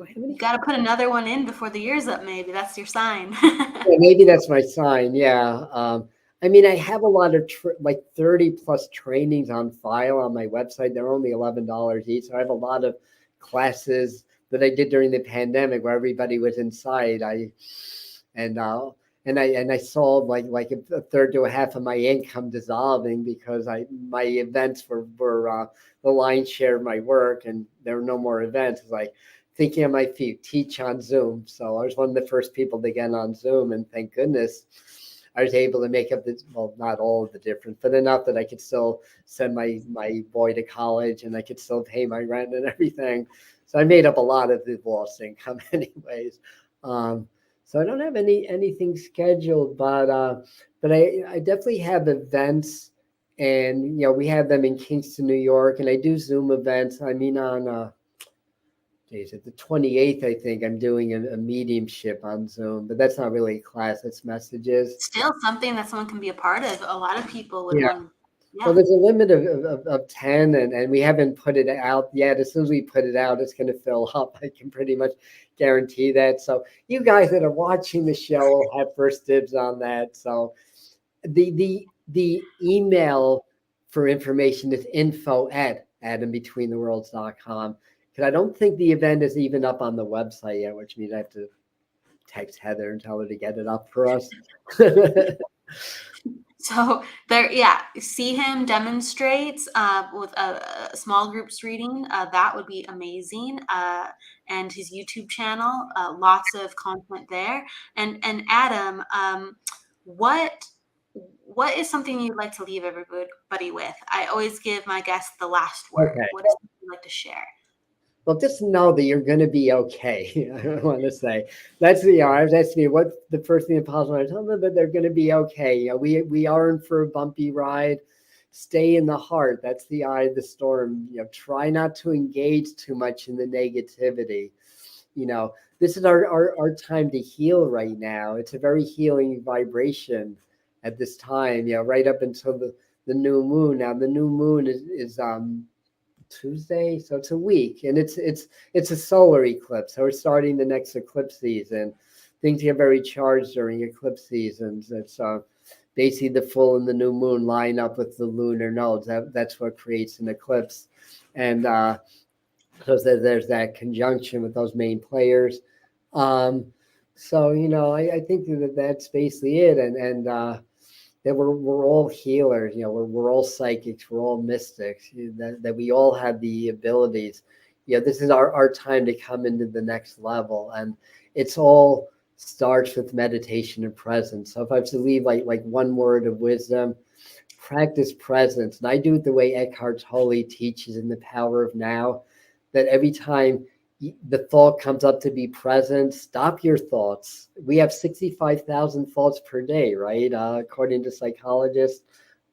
Speaker 4: have any?
Speaker 2: You got to put another one in before the year's up. Maybe that's your sign.
Speaker 4: Yeah, maybe that's my sign. Yeah. I mean, I have a lot of like 30 plus trainings on file on my website. They're only $11 each. So I have a lot of classes that I did during the pandemic where everybody was inside. I saw like a third to a half of my income dissolving because my events were the lion's share of my work, and there were no more events. It's like thinking on my feet, teach on Zoom. So I was one of the first people to get on Zoom, and thank goodness I was able to make up not all of the difference, but enough that I could still send my boy to college, and I could still pay my rent and everything. So I made up a lot of the lost income anyways. So I don't have anything scheduled, but I definitely have events, and we have them in Kingston, New York, and I do Zoom events. I mean, on days at the 28th, I think I'm doing a mediumship on Zoom, but that's not really a class; it's messages.
Speaker 2: Still something that someone can be a part of. A lot of people would
Speaker 4: Yeah.
Speaker 2: want. Yeah.
Speaker 4: Well, there's a limit of 10, and we haven't put it out yet. As soon as we put it out, it's going to fill up. I can pretty much guarantee that. So you guys that are watching the show will have first dibs on that. So the email for information is info@adambetweentheworlds.com, because I don't think the event is even up on the website yet, which means I have to text Heather and tell her to get it up for us.
Speaker 2: So see him demonstrate with a small groups reading. That would be amazing. And his YouTube channel, lots of content there. And Adam, what is something you'd like to leave everybody with? I always give my guests the last word.
Speaker 4: Okay.
Speaker 2: What is something you'd like to share?
Speaker 4: Well, just know that you're going to be okay. I want to say that's I was asking you what the first thing that pops in my head. Tell them that they're going to be okay. We are in for a bumpy ride. Stay in the heart. That's the eye of the storm. Try not to engage too much in the negativity. This is our time to heal right now. It's a very healing vibration at this time. Right up until the new moon. Now the new moon is Tuesday, so it's a week, and it's a solar eclipse. So we're starting the next eclipse season. Things get very charged during eclipse seasons. It's basically the full and the new moon line up with the lunar nodes. That's what creates an eclipse, and so there's that conjunction with those main players. So, I think that that's basically it. And that we're all healers, we're all psychics, we're all mystics, that we all have the abilities. This is our time to come into the next level. And it's all starts with meditation and presence. So if I have to leave like one word of wisdom, practice presence. And I do it the way Eckhart Tolle teaches in The Power of Now, that every time the thought comes up to be present, stop your thoughts. We have 65,000 thoughts per day, right? According to psychologists,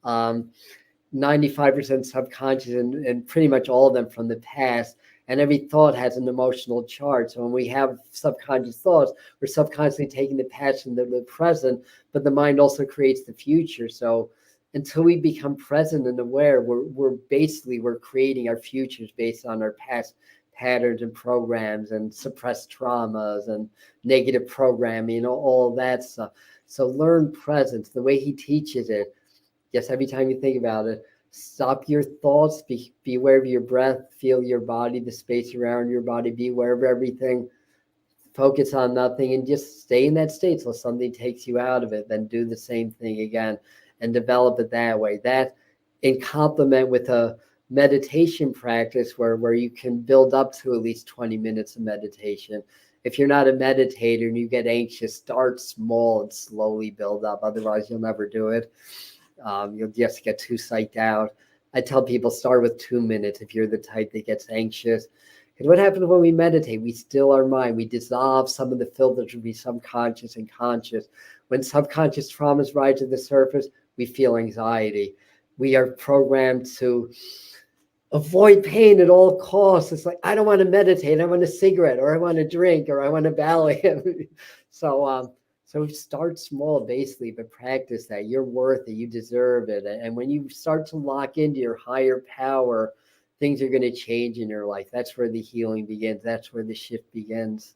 Speaker 4: 95% subconscious, and pretty much all of them from the past. And every thought has an emotional charge. So when we have subconscious thoughts, we're subconsciously taking the past and the present, but the mind also creates the future. So until we become present and aware, we're creating our futures based on our past patterns and programs and suppressed traumas and negative programming, all that stuff. So learn presence the way he teaches it. Yes, every time you think about it, stop your thoughts, be aware of your breath, feel your body, the space around your body, be aware of everything, focus on nothing, and just stay in that state till something takes you out of it. Then do the same thing again and develop it that way. That in complement with a meditation practice where you can build up to at least 20 minutes of meditation. If you're not a meditator and you get anxious, start small and slowly build up. Otherwise, you'll never do it. You'll just get too psyched out. I tell people start with 2 minutes if you're the type that gets anxious. Because what happens when we meditate? We still our mind. We dissolve some of the filters to be subconscious and conscious. When subconscious traumas rise to the surface, we feel anxiety. We are programmed to avoid pain at all costs. It's like, I don't want to meditate. I want a cigarette, or I want to drink, or I want to ballet. So start small, basically, but practice that. You're worth it. You deserve it. And when you start to lock into your higher power, things are going to change in your life. That's where the healing begins. That's where the shift begins.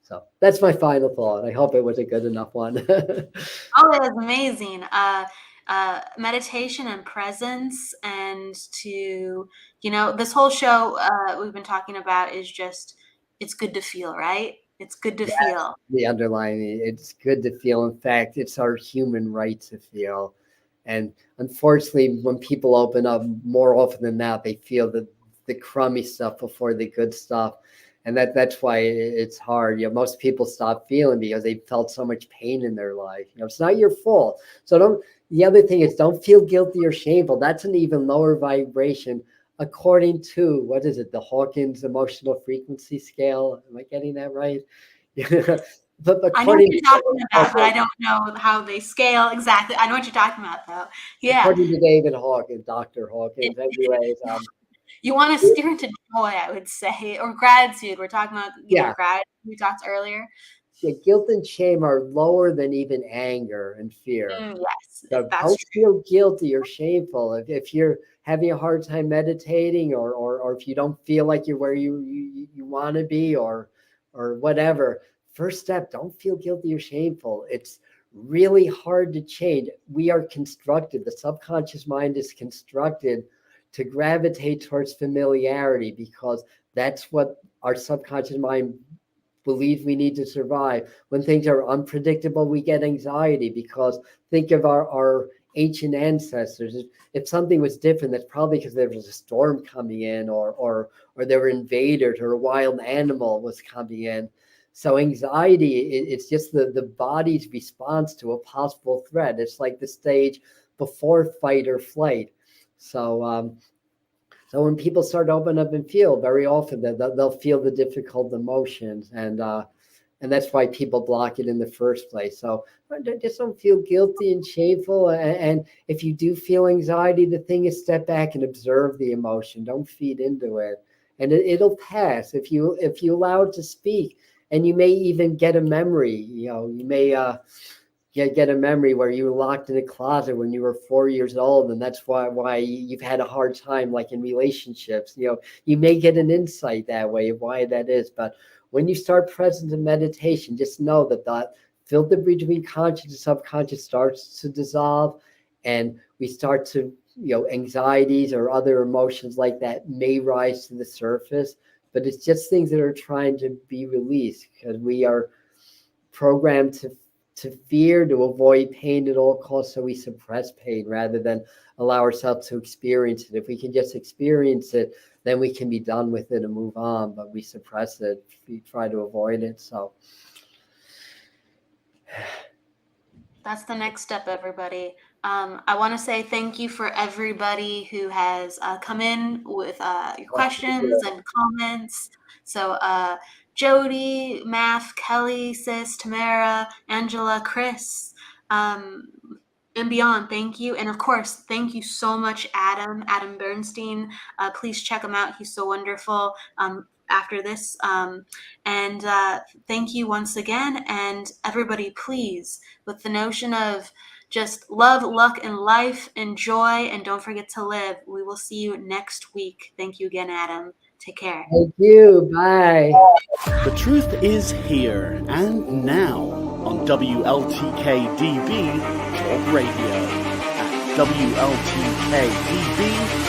Speaker 4: So that's my final thought. I hope it was a good enough one.
Speaker 2: Oh, it was amazing. Meditation and presence, and to, this whole show we've been talking about is just, it's good to feel, right? It's good to feel.
Speaker 4: The underlying, it's good to feel. In fact, it's our human right to feel. And unfortunately, when people open up, more often than not, they feel the crummy stuff before the good stuff. And that's why it's hard. Most people stop feeling because they felt so much pain in their life. It's not your fault. So the other thing is, don't feel guilty or shameful. That's an even lower vibration, according to, what is it? The Hawkins emotional frequency scale. Am I getting that right?
Speaker 2: But I know what you're talking about, but I don't know how they scale exactly. I know what you're talking about, though. Yeah.
Speaker 4: According to David Hawkins, Dr. Hawkins, anyways.
Speaker 2: You want to steer into joy, I would say, or gratitude. We're talking about gratitude. We talked earlier.
Speaker 4: Yeah, guilt and shame are lower than even anger and fear.
Speaker 2: Yes,
Speaker 4: so don't feel guilty or shameful if you're having a hard time meditating, or if you don't feel like you're where you want to be, or whatever. First step, don't feel guilty or shameful. It's really hard to change. We are constructed, the subconscious mind is constructed to gravitate towards familiarity, because that's what our subconscious mind believes we need to survive. When things are unpredictable, we get anxiety, because think of our ancient ancestors. If something was different, that's probably because there was a storm coming in, or there were invaders, or a wild animal was coming in. So anxiety, it's just the body's response to a possible threat. It's like the stage before fight or flight. So when people start to open up and feel, very often they'll feel the difficult emotions, and that's why people block it in the first place. So just don't feel guilty and shameful. And if you do feel anxiety, the thing is, step back and observe the emotion. Don't feed into it, and it'll pass if you allow it to speak. And you may even get a memory. You may get a memory where you were locked in a closet when you were 4 years old, and that's why you've had a hard time, like in relationships. You may get an insight that way of why that is. But when you start presence and meditation, just know that filter between conscious and subconscious starts to dissolve, and we start to, anxieties or other emotions like that may rise to the surface, but it's just things that are trying to be released, because we are programmed to fear, to avoid pain at all costs. So we suppress pain rather than allow ourselves to experience it. If we can just experience it, then we can be done with it and move on. But we suppress it, we try to avoid it. So
Speaker 2: that's the next step, everybody. I want to say thank you for everybody who has come in with your questions and comments. So Jody, Math, Kelly, Sis, Tamara, Angela, Chris, and beyond, thank you. And of course, thank you so much, Adam Bernstein. Please check him out. He's so wonderful. After this, and thank you once again. And everybody, please, with the notion of just love, luck, and life, and joy, and don't forget to live. We will see you next week. Thank you again, Adam. Take care.
Speaker 4: thank you. Bye.
Speaker 3: The truth is here and now on WLTK-DB Talk Radio at WLTK-DB